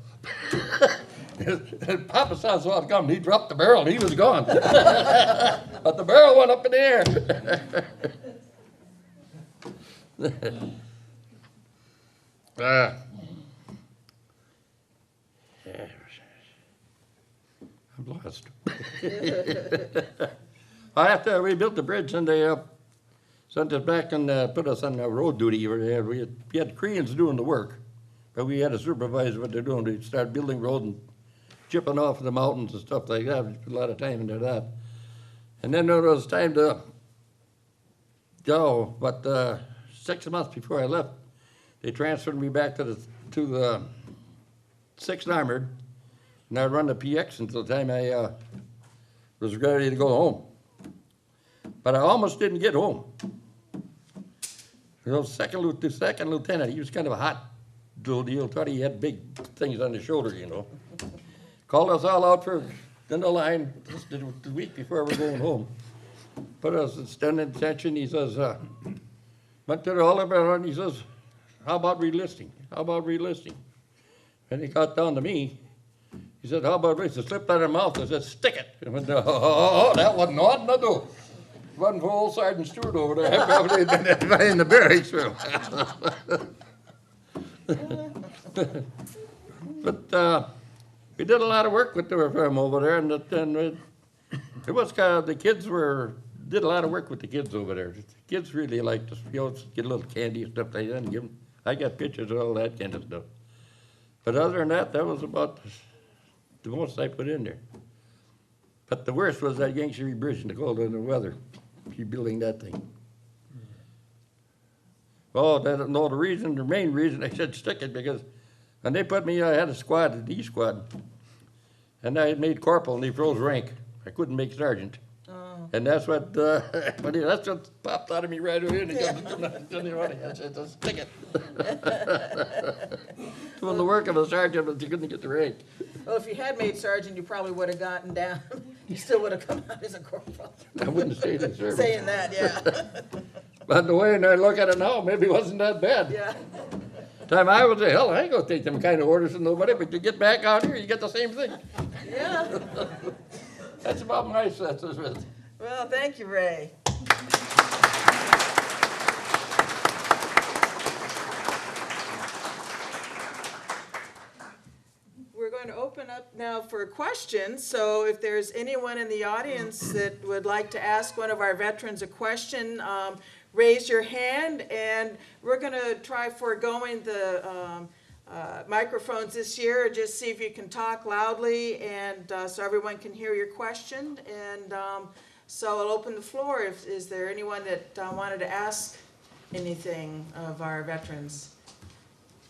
And Papa San saw it coming. He dropped the barrel and he was gone. But the barrel went up in the air. I'm lost. After we built the bridge, and they sent us back and put us on road duty. We had Koreans doing the work, but we had to supervise what they're doing. They start building roads and chipping off the mountains and stuff like that. We put a lot of time into that. And then there was time to go, but 6 months before I left, they transferred me back to the 6th Armored, and I run the PX until the time I was ready to go home. But I almost didn't get home. The second lieutenant, he was kind of a hot little deal. Thought he had big things on his shoulder, you know. Called us all out for in the line the week before we were going home. Put us in standing attention. He says, went to the Oliver and he says, how about re-listing? how about relisting? And he got down to me. He said, how about this? I slipped out of her mouth. I said, stick it. I went, oh, that wasn't nothing to do. It wasn't for old Sergeant Stewart over there. I probably had been in the barracks. But we did a lot of work with the firm over there, and it was kind of, the kids did a lot of work with the kids over there. The kids really liked us, get a little candy and stuff like that and give them. I got pictures of all that kind of stuff. But other than that, that was about the most I put in there. But the worst was that Yankee Bridge in the cold winter weather, rebuilding that thing. Oh, the main reason I said stick it, because when they put me, I had a squad, the D squad, and I had made corporal and they froze rank. I couldn't make sergeant. And that's what, that's what popped out of me right away. I said, just stick it. Doing the work of a sergeant, but you couldn't get the rank. Well, if you had made sergeant, you probably would have gotten down. You still would have come out as a corporal. I wouldn't have stayed in service. Saying that, yeah. But the way I look at it now, maybe it wasn't that bad. Yeah. Time I was hell, I ain't gonna take them kind of orders from nobody, but you get back out here, you get the same thing. Yeah. That's about my sense of it. Well, thank you, Ray. We're going to open up now for questions. So if there's anyone in the audience that would like to ask one of our veterans a question, raise your hand, and we're going to try foregoing the microphones this year. Just see if you can talk loudly, and so everyone can hear your question. And so I'll open the floor. Is there anyone that wanted to ask anything of our veterans?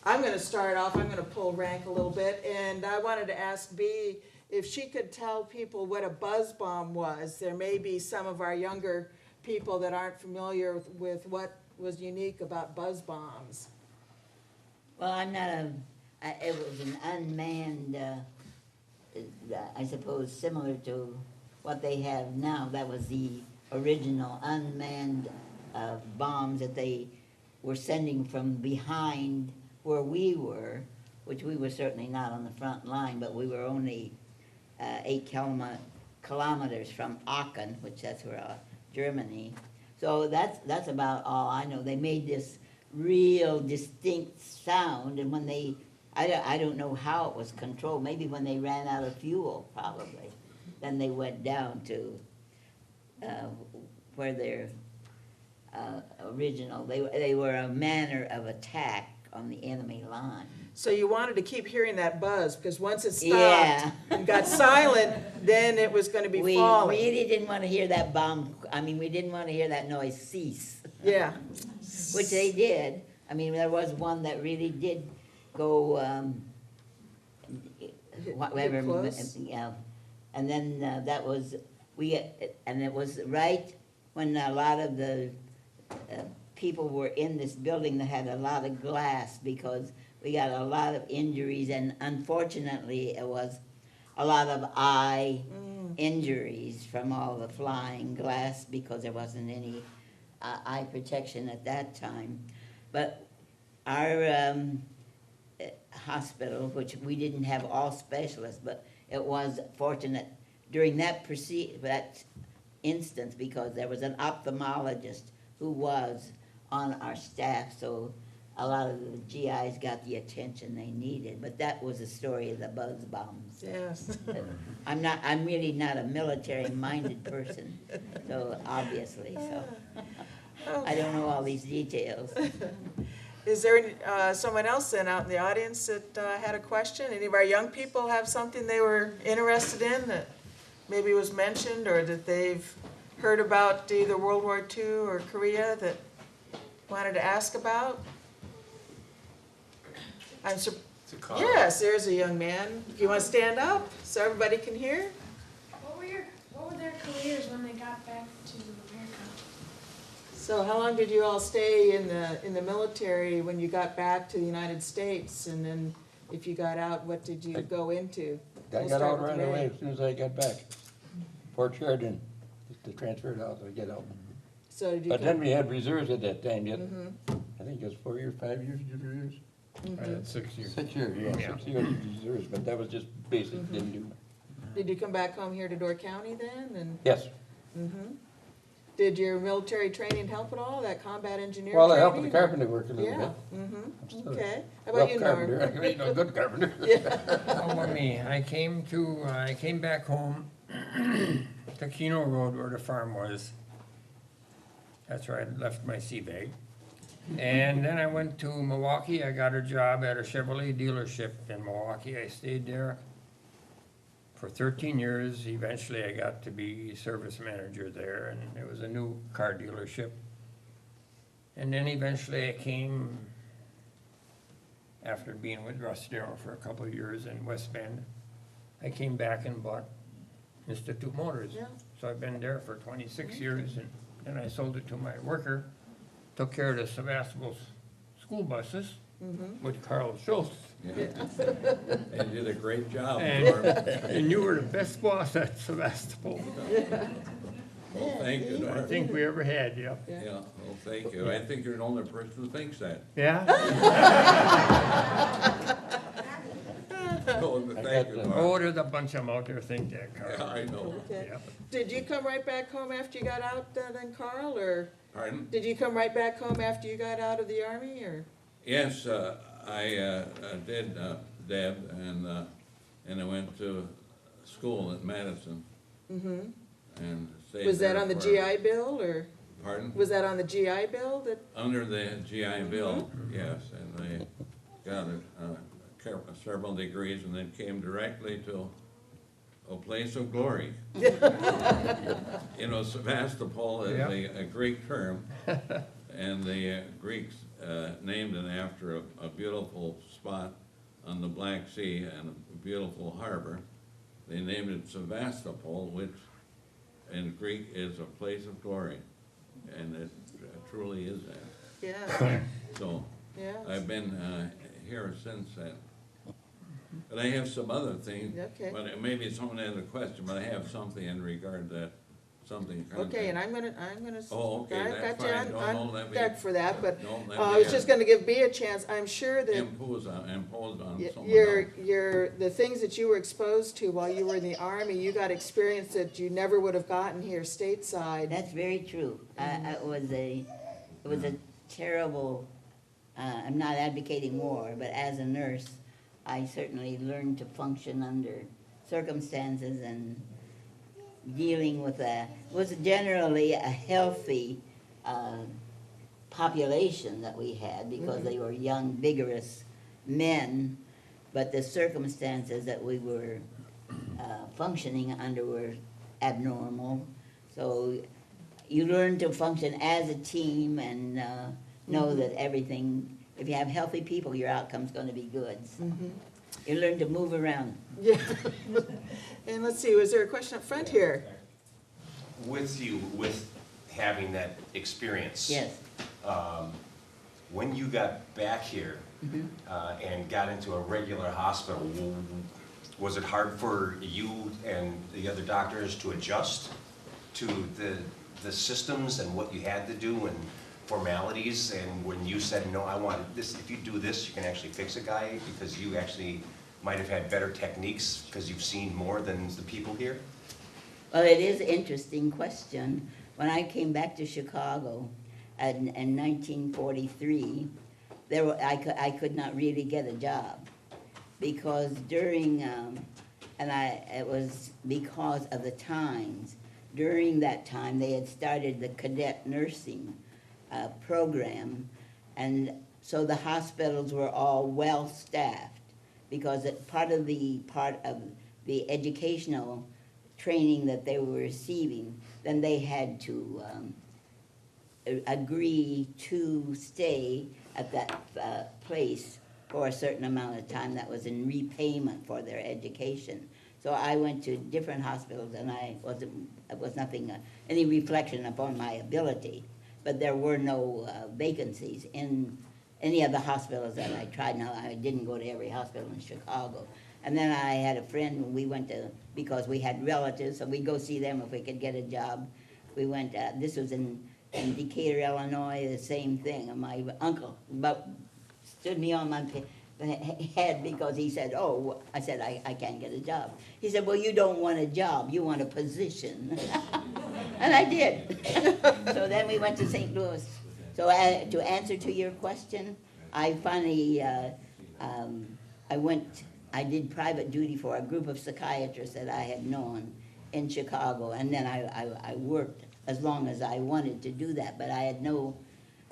I'm going to start off. I'm going to pull rank a little bit, and I wanted to ask Bea if she could tell people what a buzz bomb was. There may be some of our younger people that aren't familiar with what was unique about buzz bombs. Well, it was an unmanned, I suppose, similar to what they have now. That was the original unmanned bombs that they were sending from behind where we were, which we were certainly not on the front line, but we were only 8 kilometers from Aachen, which that's where Germany. So that's about all I know. They made this real distinct sound, and when I don't know how it was controlled. Maybe when they ran out of fuel, probably. Then they went down to where their original. They were a manner of attack on the enemy line. So you wanted to keep hearing that buzz, because once it stopped Yeah. and got silent, then it was going to be We falling. really didn't want to hear that bomb. I mean, we didn't want to hear that noise cease, Yeah. which they did. I mean, there was one that really did go, whatever. close? Yeah, and then that was and it was right when a lot of the people were in this building that had a lot of glass, because we got a lot of injuries, and unfortunately it was a lot of eye injuries from all the flying glass, because there wasn't any eye protection at that time. But our hospital, which we didn't have all specialists, but it was fortunate during that instance, because there was an ophthalmologist who was on our staff, so a lot of the GIs got the attention they needed. But that was the story of the buzz bombs. Yes. I'm really not a military-minded person, so obviously, so I don't know all these details. Is there someone else then out in the audience that had a question? Any of our young people have something they were interested in that maybe was mentioned, or that they've heard about either World War II or Korea that wanted to ask about? Yes, there's a young man. Do you want to stand up so everybody can hear? What were their careers when they got back to America? So how long did you all stay in the military when you got back to the United States? And then if you got out, what did you go into? I We'll got start out with right Ray. away as soon as I got back. Fort Sheridan, just to transfer it out, so I get out. So did you But then come? we had reserves at that time yet. I think it was 4 years, 5 years, 2 years. I had 6 years. 6 years, yeah, 6 years reserves, but that was just basic, didn't do. Did you come back home here to Door County then, and? Yes, Did your military training help at all, that combat engineer well, I training? helped with the carpenter work a little Yeah, bit. okay. How about Rough you, carpenter, Norm? I ain't no good carpenter. How about me? I came back home to Kiehnau Road where the farm was. That's where I left my sea bag. And then I went to Milwaukee. I got a job at a Chevrolet dealership in Milwaukee. I stayed there for 13 years. Eventually, I got to be service manager there, and it was a new car dealership. And then eventually I came, after being with Russ Darrow for a couple of years in West Bend, I came back and bought Institute Motors. Yeah. So I've been there for 26 years, and then I sold it to my worker, took care of the Sevastopol school buses with Carl Schulz. They did a great job. And you were the best boss at Sevastopol, Well, thank you, I Norm. think we ever had, yeah. Yeah, well, thank you. I think you're the only person who thinks that. Yeah? No, thank you, Norm. Oh, there's a bunch of them out there think that, Yeah, Carl. I know. Okay. Yeah. Did you come right back home after you got out then, Carl, or Pardon? did you come right back home after you got out of the Army, or? Yes, I did, Deb, and I went to school at Madison. And stayed Was that there on the for- GI Bill, or Pardon? was that on the GI Bill that? Under the GI Bill, yes, and they got several degrees and then came directly to a place of glory. You know, Sevastopol is a Greek term, and the Greeks named it after a beautiful spot on the Black Sea and a beautiful harbor. They named it Sevastopol, which in Greek is a place of glory, and it truly is that. Yeah, So yeah, I've been here since then. But I have some other things, Okay. but maybe someone has a question, but I have something in regard to something. okay, and I'm gonna. Oh, okay, I've that's got you fine. on Don't let me- deck for that, but don't let I me, was just gonna give Bea a chance. I'm sure that Impose on someone your, else. the things that you were exposed to while you were in the Army, you got experience that you never would have gotten here stateside. That's very true. It was a terrible, I'm not advocating war, but as a nurse, I certainly learned to function under circumstances and dealing with was generally a healthy population that we had because they were young, vigorous men, but the circumstances that we were functioning under were abnormal. So you learn to function as a team and know that everything, if you have healthy people, your outcome's gonna be good. So you learn to move around. Yeah. And let's see, was there a question up front here? With having that experience. Yes. When you got back here and got into a regular hospital, was it hard for you and the other doctors to adjust to the systems and what you had to do and formalities? And when you said, no, I want this, if you do this, you can actually fix a guy because you actually might have had better techniques because you've seen more than the people here? Well, it is an interesting question. When I came back to Chicago in 1943, I could not really get a job because during, it was because of the times. During that time, they had started the cadet nursing program, and so the hospitals were all well-staffed because part of the educational training that they were receiving, then they had to agree to stay at that place for a certain amount of time that was in repayment for their education. So I went to different hospitals and it was nothing, any reflection upon my ability, but there were no vacancies in any of the hospitals that I tried. Now, I didn't go to every hospital in Chicago. And then I had a friend when we went to, because we had relatives, so we'd go see them if we could get a job. We went, this was in Decatur, Illinois, the same thing. And my uncle stood me on my head because he said, oh, I said, I can't get a job. He said, well, you don't want a job, you want a position. And I did. So then we went to St. Louis. So to answer to your question, I finally, I did private duty for a group of psychiatrists that I had known in Chicago, and then I worked as long as I wanted to do that, but I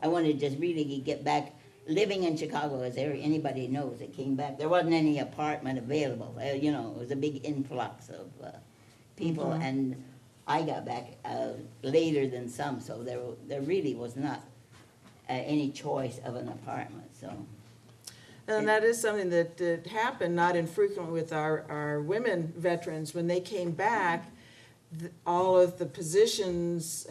wanted to just really get back. Living in Chicago, as anybody knows, it came back. There wasn't any apartment available. You know, it was a big influx of people, and I got back later than some, so there really was not any choice of an apartment. So, And that is something that happened not infrequently with our women veterans. When they came back, all of the positions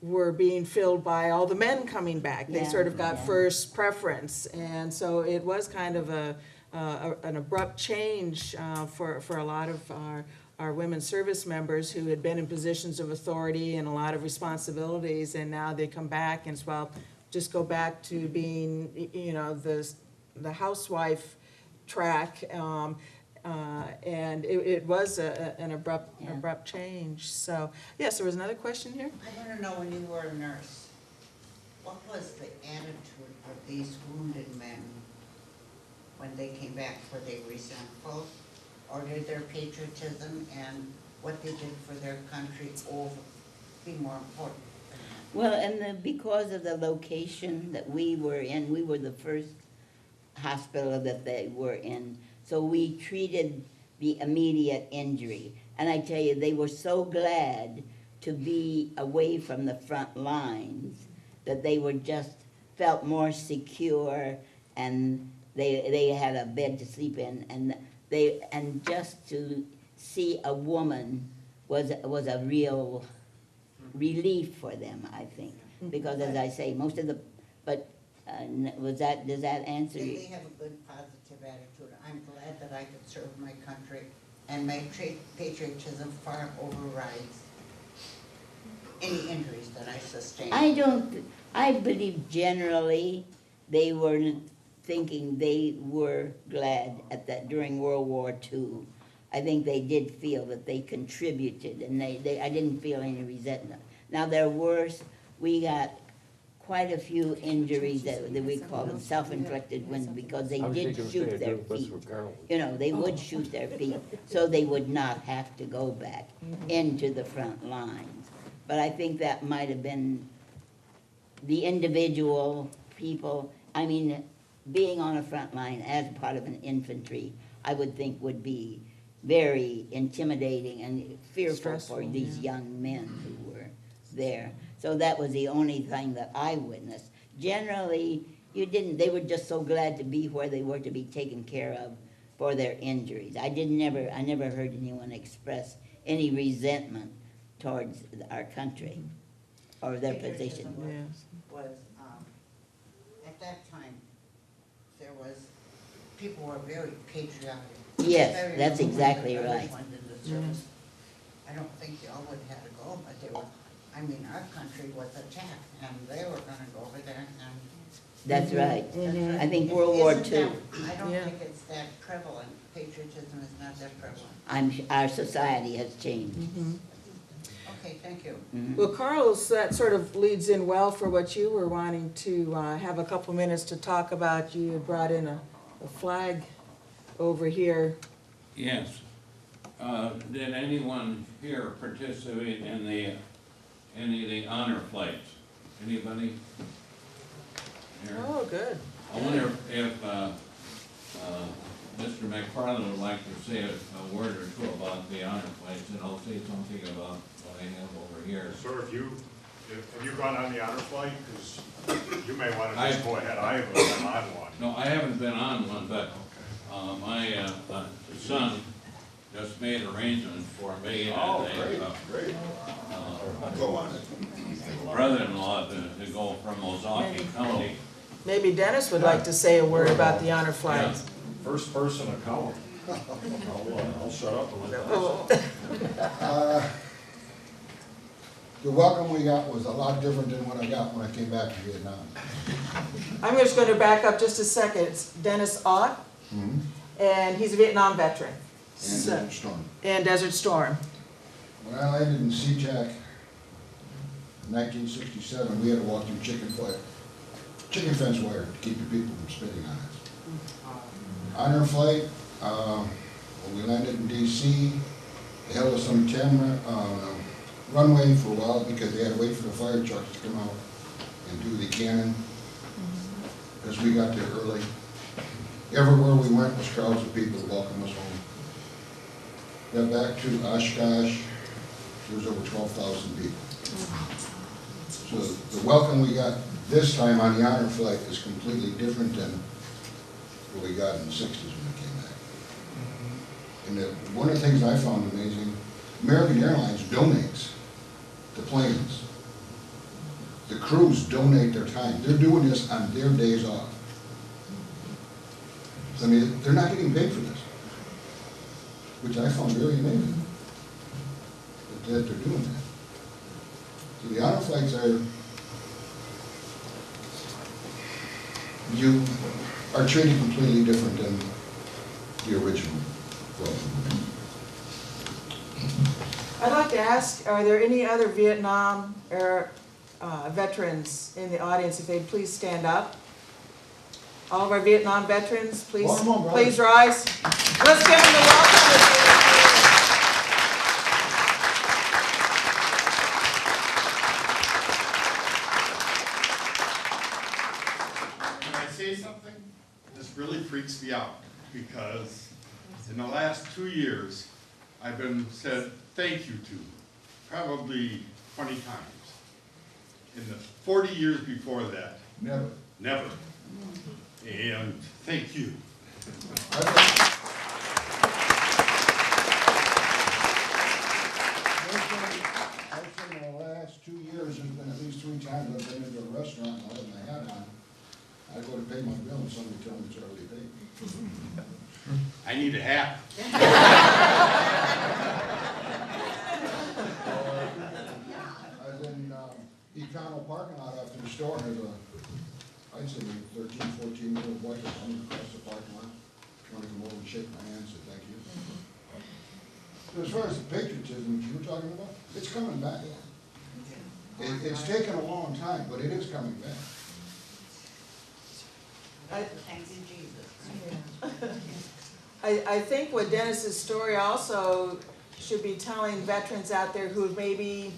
were being filled by all the men coming back. They Yeah, sort of got yeah. first preference. And so it was kind of an abrupt change for a lot of our women service members who had been in positions of authority and a lot of responsibilities, and now they come back and, well, just go back to being, you know, the housewife track, and it was an abrupt change. So, yes, there was another question here? I want to know, when you were a nurse, what was the attitude of these wounded men when they came back? Were they resentful, or did their patriotism and what they did for their country be more important? well, and because of the location that we were in, we were the first hospital that they were in, so we treated the immediate injury. And I tell you, they were so glad to be away from the front lines that they were just felt more secure, and they had a bed to sleep in, and just to see a woman was a real relief for them, I think, because as I say, most of the, but does that answer you? They have a good positive attitude. I'm glad that I could serve my country, and my patriotism far overrides any injuries that I sustained. I believe generally they were thinking they were glad at that during World War II. I think they did feel that they contributed, and I didn't feel any resentment. Now we got quite a few injuries that we call them self-inflicted ones, because they did shoot their feet. You know, they would shoot their feet, so they would not have to go back into the front lines. But I think that might have been the individual people. I mean, being on a front line as part of an infantry, I would think would be very intimidating and fearful Stressful, for these yeah. young men who were there. So that was the only thing that I witnessed. Generally, they were just so glad to be where they were, to be taken care of for their injuries. I never heard anyone express any resentment towards our country or their position. Yes. Was, at that time, people were very patriotic. Yes, Very that's much exactly others right. went into the service. I don't think they all would have to go, but they were, I mean, our country was attacked, and they were gonna go over there, and. That's right. That's right. I think World War Isn't II, that- I don't Yeah. think it's that prevalent. Patriotism is not that prevalent. our society has changed. Okay, thank you. Well, Carlos, that sort of leads in well for what you were wanting to have a couple minutes to talk about. You had brought in a flag over here. Yes. Did anyone here participate in any of the honor flights? Anybody? Here? Oh, good. I wonder if Mr. McFarland would like to say a word or two about the honor flights, and I'll say something about what I have over here. Sir, have you gone on the honor flight? Because you may want to just go ahead. I haven't been on one. No, I haven't been on one, but my son just made arrangements for me and Great. brother-in-law to go from Ozaukee County. Maybe Dennis would like to say a word about the honor flags. First person to count. I'll shut up and let that. The welcome we got was a lot different than what I got when I came back from Vietnam. I'm just going to back up just a second. It's Dennis Ott, and he's a Vietnam veteran. And Desert Storm. And Desert Storm. When I landed in SeaTac in 1967, we had to walk through chicken fence wire to keep the people from spitting on us. On our flight, when we landed in DC, they held us on the runway for a while because they had to wait for the fire trucks to come out and do the cannon, because we got there early. Everywhere we went was crowds of people to welcome us home. Got back to Oshkosh, there was over 12,000 people. So the welcome we got this time on the honor flight is completely different than what we got in the 60s when we came back. And one of the things I found amazing, American Airlines donates the planes. The crews donate their time. They're doing this on their days off. I mean, they're not getting paid for this, which I found very amazing, that they're doing that. So the honor flights you are treated completely different than the original welcome. I'd like to ask, are there any other Vietnam or veterans in the audience? If they'd please stand up. All of our Vietnam veterans, please, Welcome on, please rise. Let's give them the welcome. Can I say something? This really freaks me out because in the last 2 years, I've been said thank you to probably 20 times. In the 40 years before that, Never. never. And thank you. I've been in the last 2 years, there's been at least 3 times I've been into a restaurant and I have my hat on. I go to pay my bill and somebody tells me it's already paid. I need a hat. I was in Kiehnau parking lot after the store, and there's I'd say maybe 13, 14-year-old boy that comes across the parking lot, trying to come over and shake my hand and say thank you. So as far as the patriotism that you were talking about, it's coming back. It's taken a long time, but it is coming back. Thank you, Jesus. I think what Dennis's story also should be telling veterans out there who have maybe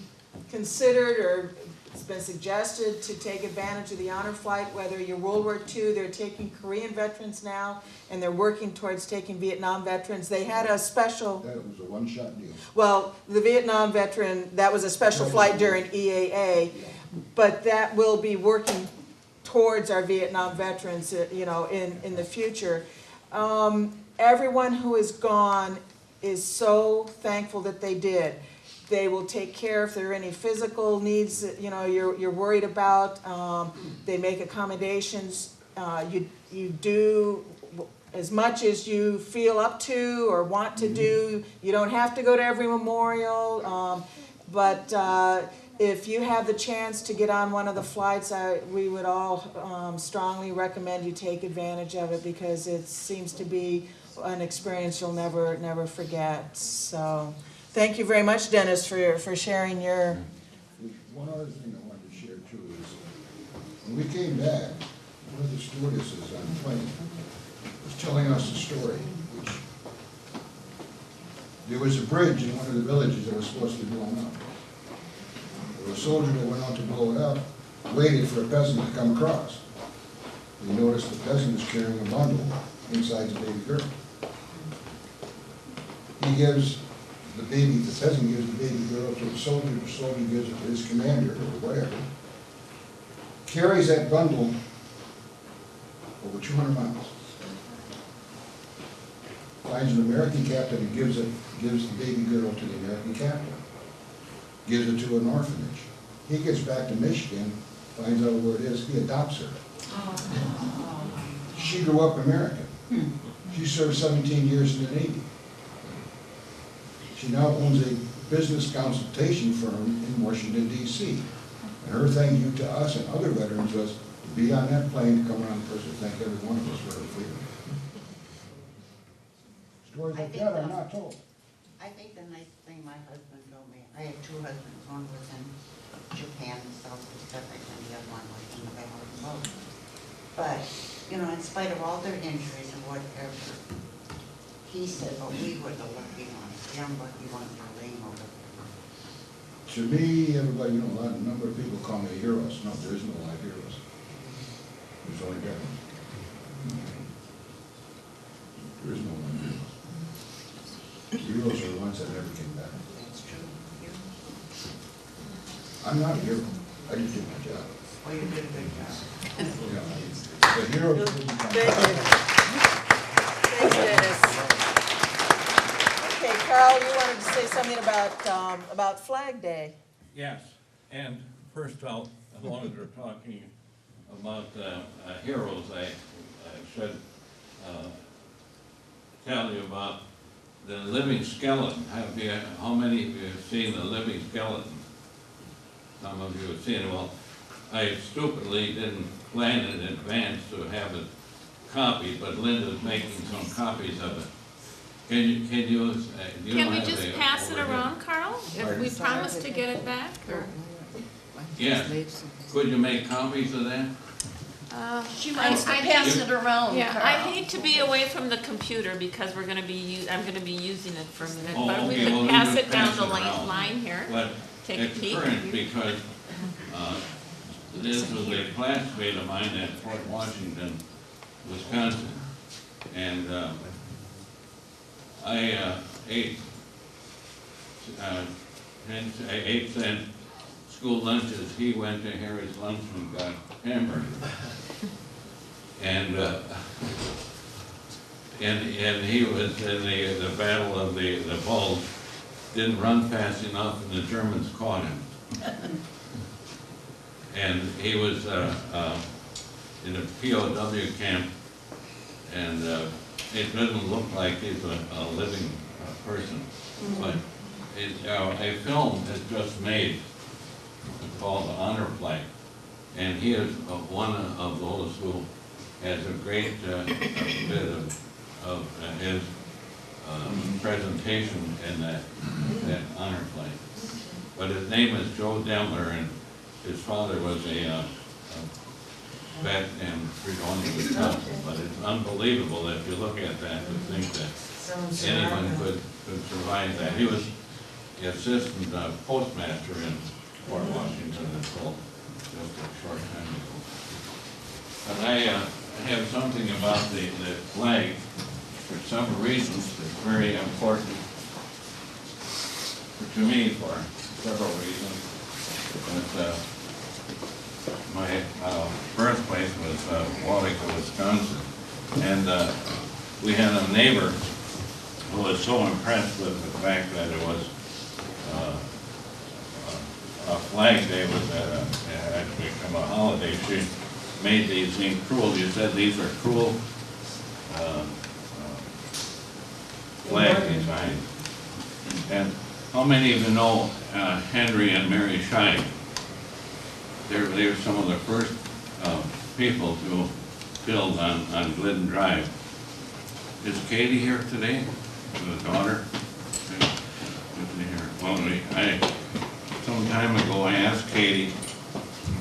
considered or it's been suggested to take advantage of the honor flight, whether you're World War II, they're taking Korean veterans now, and they're working towards taking Vietnam veterans. They had a special... That was a one-shot deal. Well, the Vietnam veteran, that was a special flight during EAA, but that will be working towards our Vietnam veterans, you know, in the future. Everyone who is gone is so thankful that they did. They will take care if there are any physical needs that, you know, you're worried about. They make accommodations. You do as much as you feel up to or want to do. You don't have to go to every memorial, but if you have the chance to get on one of the flights, we would all strongly recommend you take advantage of it because it seems to be an experience you'll never forget. So. Thank you very much, Dennis, for sharing your... One other thing I wanted to share too is, when we came back, one of the stewardesses on the plane was telling us a story, which there was a bridge in one of the villages that was supposed to be blown up. There was a soldier that went out to blow it up, waited for a peasant to come across. We noticed the peasant was carrying a bundle inside the baby girl. The peasant gives the baby girl to the soldier gives it to his commander or whatever. Carries that bundle over 200 miles. Finds an American captain and gives the baby girl to the American captain. Gives it to an orphanage. He gets back to Michigan, finds out where it is, he adopts her. She grew up American. She served 17 years in the Navy. She now owns a business consultation firm in Washington, D.C. And her thank you to us and other veterans was, be on that plane, come around first to thank every one of us for our freedom. Stories like that are not told. I think the nice thing my husband told me, I have two husbands, one was in Japan and South Pacific, and the other one was in the Battle of the Boat. But, you know, in spite of all their injuries and whatever, he said, but we were the lucky ones, the unlucky ones were laying over there. To me, everybody, you know, a number of people call me heroes. No, there is no live heroes. There's only veterans. There is no live heroes. Heroes are the ones that never came back. That's true. I'm not a hero. I just did my job. Well, you did a good job. Yeah, the heroes didn't come Thank back. you. Thanks, Dennis. Okay, Carl, you wanted to say something about Flag Day. Yes, and first of all, as long as we're talking about heroes, I should tell you about the living skeleton. How many of you have seen the living skeleton? Some of you have seen it. Well, I stupidly didn't plan in advance to have it copied, but Linda's making some copies of it. You Can don't we have just a pass it over here. around, Carl? If we promise to get it back, or? Yes. Could you make copies of that? She wants to pass it around, Yeah, Carl. I hate to be away from the computer because I'm gonna be using it for a minute, Oh, but we okay, could well, pass you it down pass the it around. line here. But Take a it's peek. current because this was a classmate of mine at Fort Washington, Wisconsin. And I ate 8-cent school lunches. He went to Harry's Lunch and got hamburgers. And he was in the Battle of the Bulge, didn't run fast enough, and the Germans caught him. And he was in a POW camp, and it doesn't look like he's a living person. But a film is just made called The Honor Flight, and he is one of those who has a great bit of his presentation in that honor flight. But his name is Joe Demler, and his father was a vet in Fredonia, Wisconsin. But it's unbelievable if you look at that to think that anyone could survive that. He was the assistant postmaster in Fort Washington until just a short time ago. But I have something about the flag for some reasons that's very important to me for several reasons. But, my birthplace was Waukesha, Wisconsin, and we had a neighbor who was so impressed with the fact that it was a flag day, was that it had become a holiday. She made these things cruel. You said these are cruel flag designs. And how many of you know Henry and Mary Scheib? They were some of the first people to build on Glidden Drive. Is Katie here today? The daughter? Isn't here. Well, some time ago I asked Katie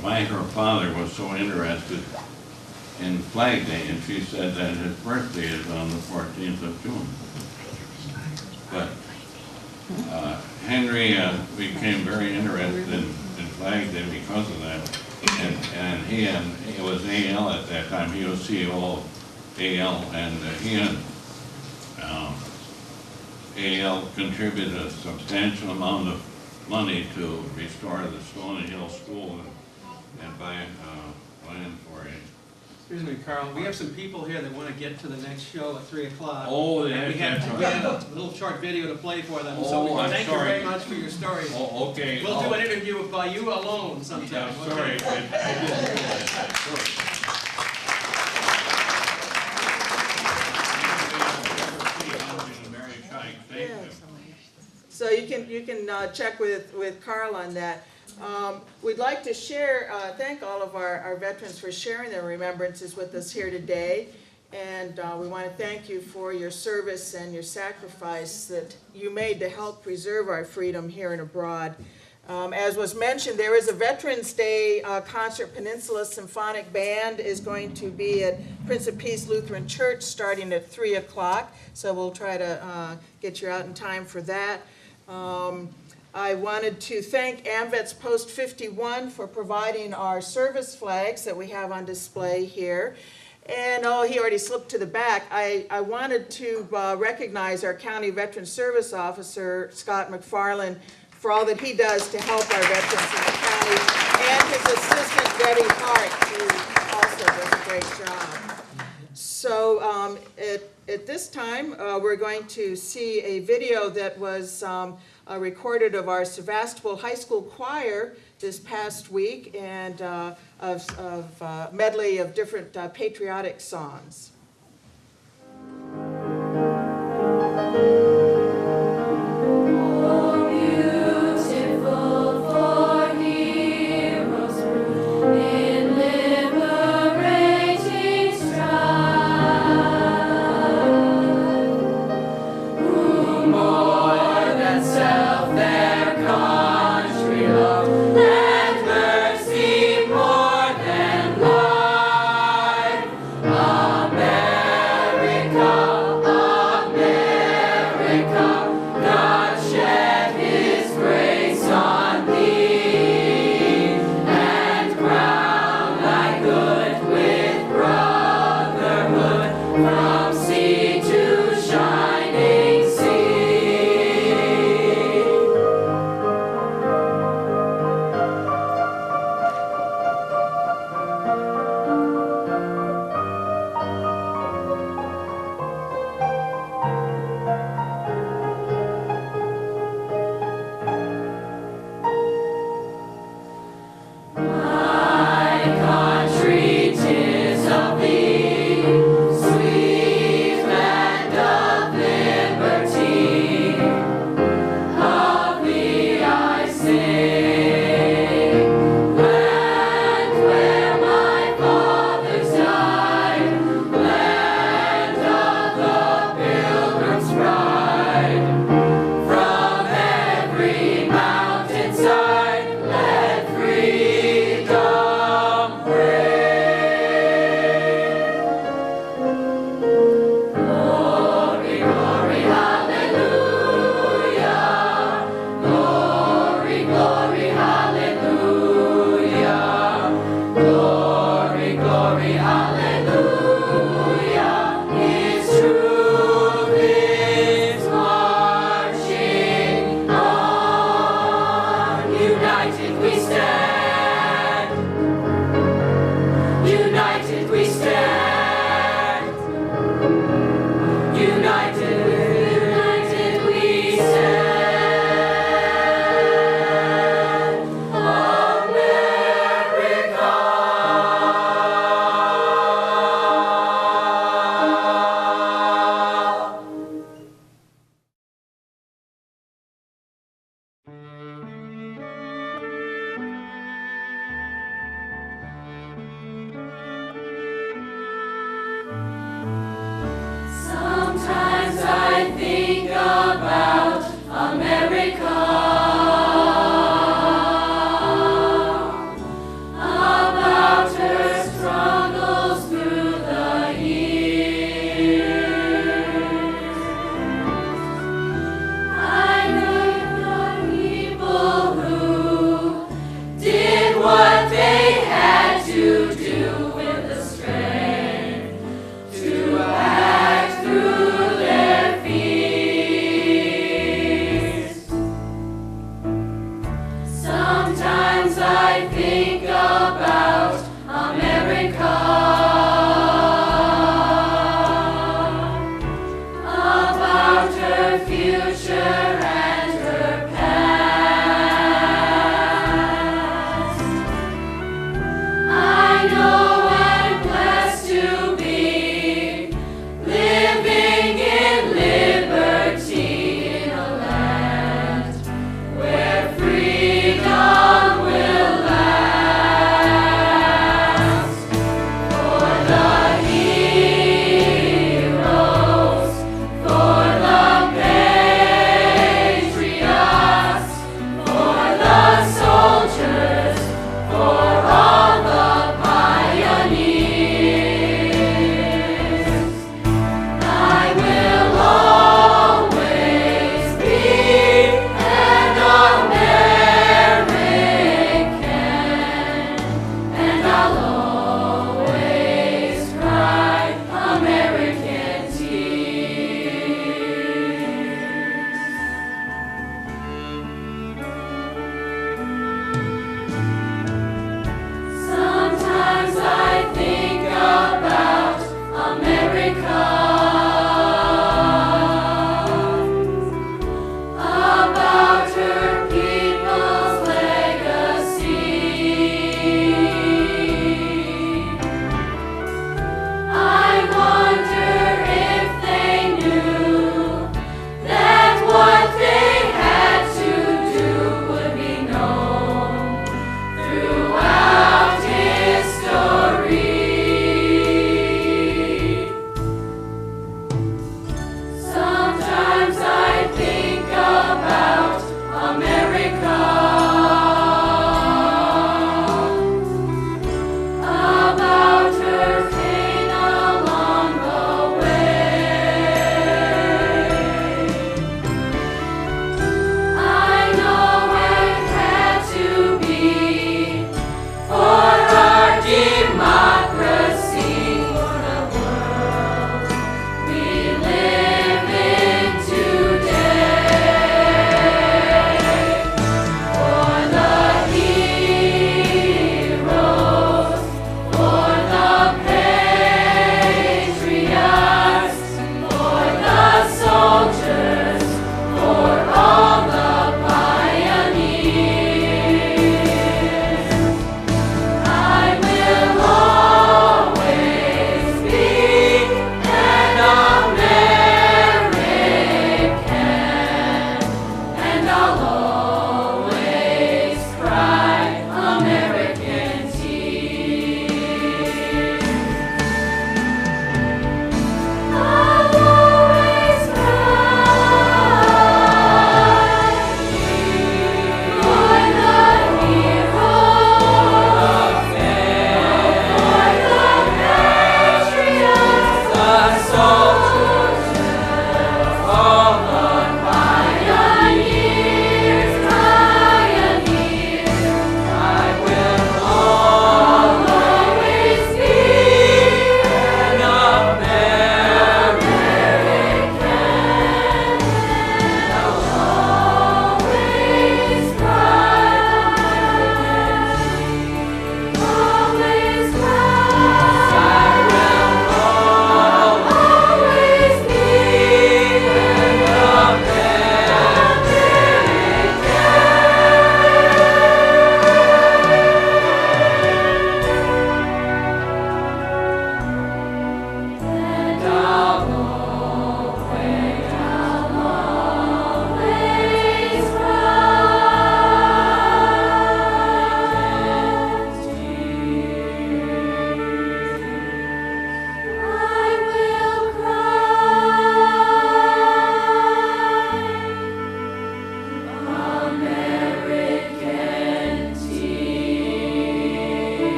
why her father was so interested in Flag Day, and she said that his birthday is on the 14th of June. But Henry became very interested in Flag Day because of that. And he was AL at that time. He was CEO of AL, and he and AL contributed a substantial amount of money to restore the Stony Hill School and buy land for it. Excuse me, Carl, we have some people here that want to get to the next show at 3 o'clock. Oh, And we have a little short video to play for them, so we thank you very much for your story. Oh, okay. We'll do an interview by you alone sometime. I'm sorry, I didn't realize that. Sorry. So you can check with Carl on that. We'd like to share, thank all of our veterans for sharing their remembrances with us here today. And we want to thank you for your service and your sacrifice that you made to help preserve our freedom here and abroad. As was mentioned, there is a Veterans Day concert. Peninsula Symphonic Band is going to be at Prince of Peace Lutheran Church starting at 3 o'clock. So we'll try to get you out in time for that. I wanted to thank AMVETS Post 51 for providing our service flags that we have on display here. And, oh, he already slipped to the back. I wanted to recognize our County Veteran Service Officer, Scott McFarland, for all that he does to help our veterans in the county, and his assistant, Betty Hart, who also does a great job. So at this time, we're going to see a video that was recorded of our Sevastopol High School Choir this past week, and of medley of different patriotic songs.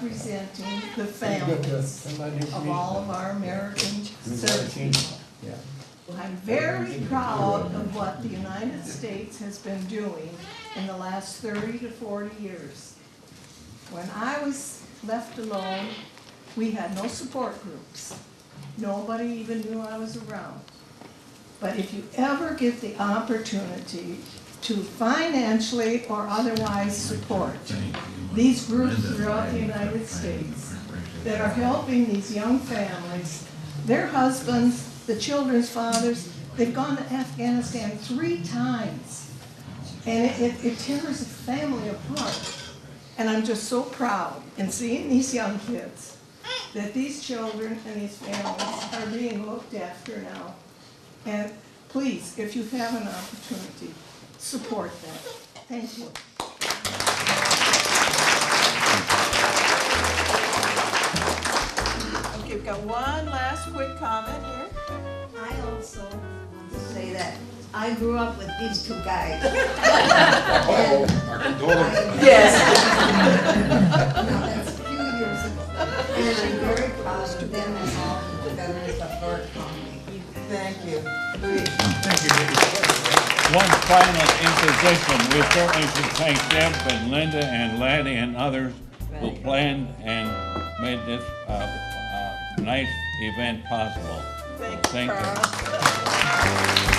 representing the families of all of our American servicemen. I'm very proud of what the United States has been doing in the last 30 to 40 years. When I was left alone, we had no support groups. Nobody even knew I was around. But if you ever get the opportunity to financially or otherwise support these groups throughout the United States that are helping these young families, their husbands, the children's fathers, they've gone to Afghanistan 3 times. And it tears a family apart. And I'm just so proud in seeing these young kids that these children and these families are being looked after now. And please, if you have an opportunity, support that. Thank you. Okay, we've got one last quick comment here. I also want to say that I grew up with these 2 guys. Our condolences. Yes. Now, that's a few years ago. And I'm very proud of them and all the veterans of Burke County. Thank you. One final imposition, we certainly should thank Deb and Linda and Laddie and others who planned and made this nice event possible. Thank you.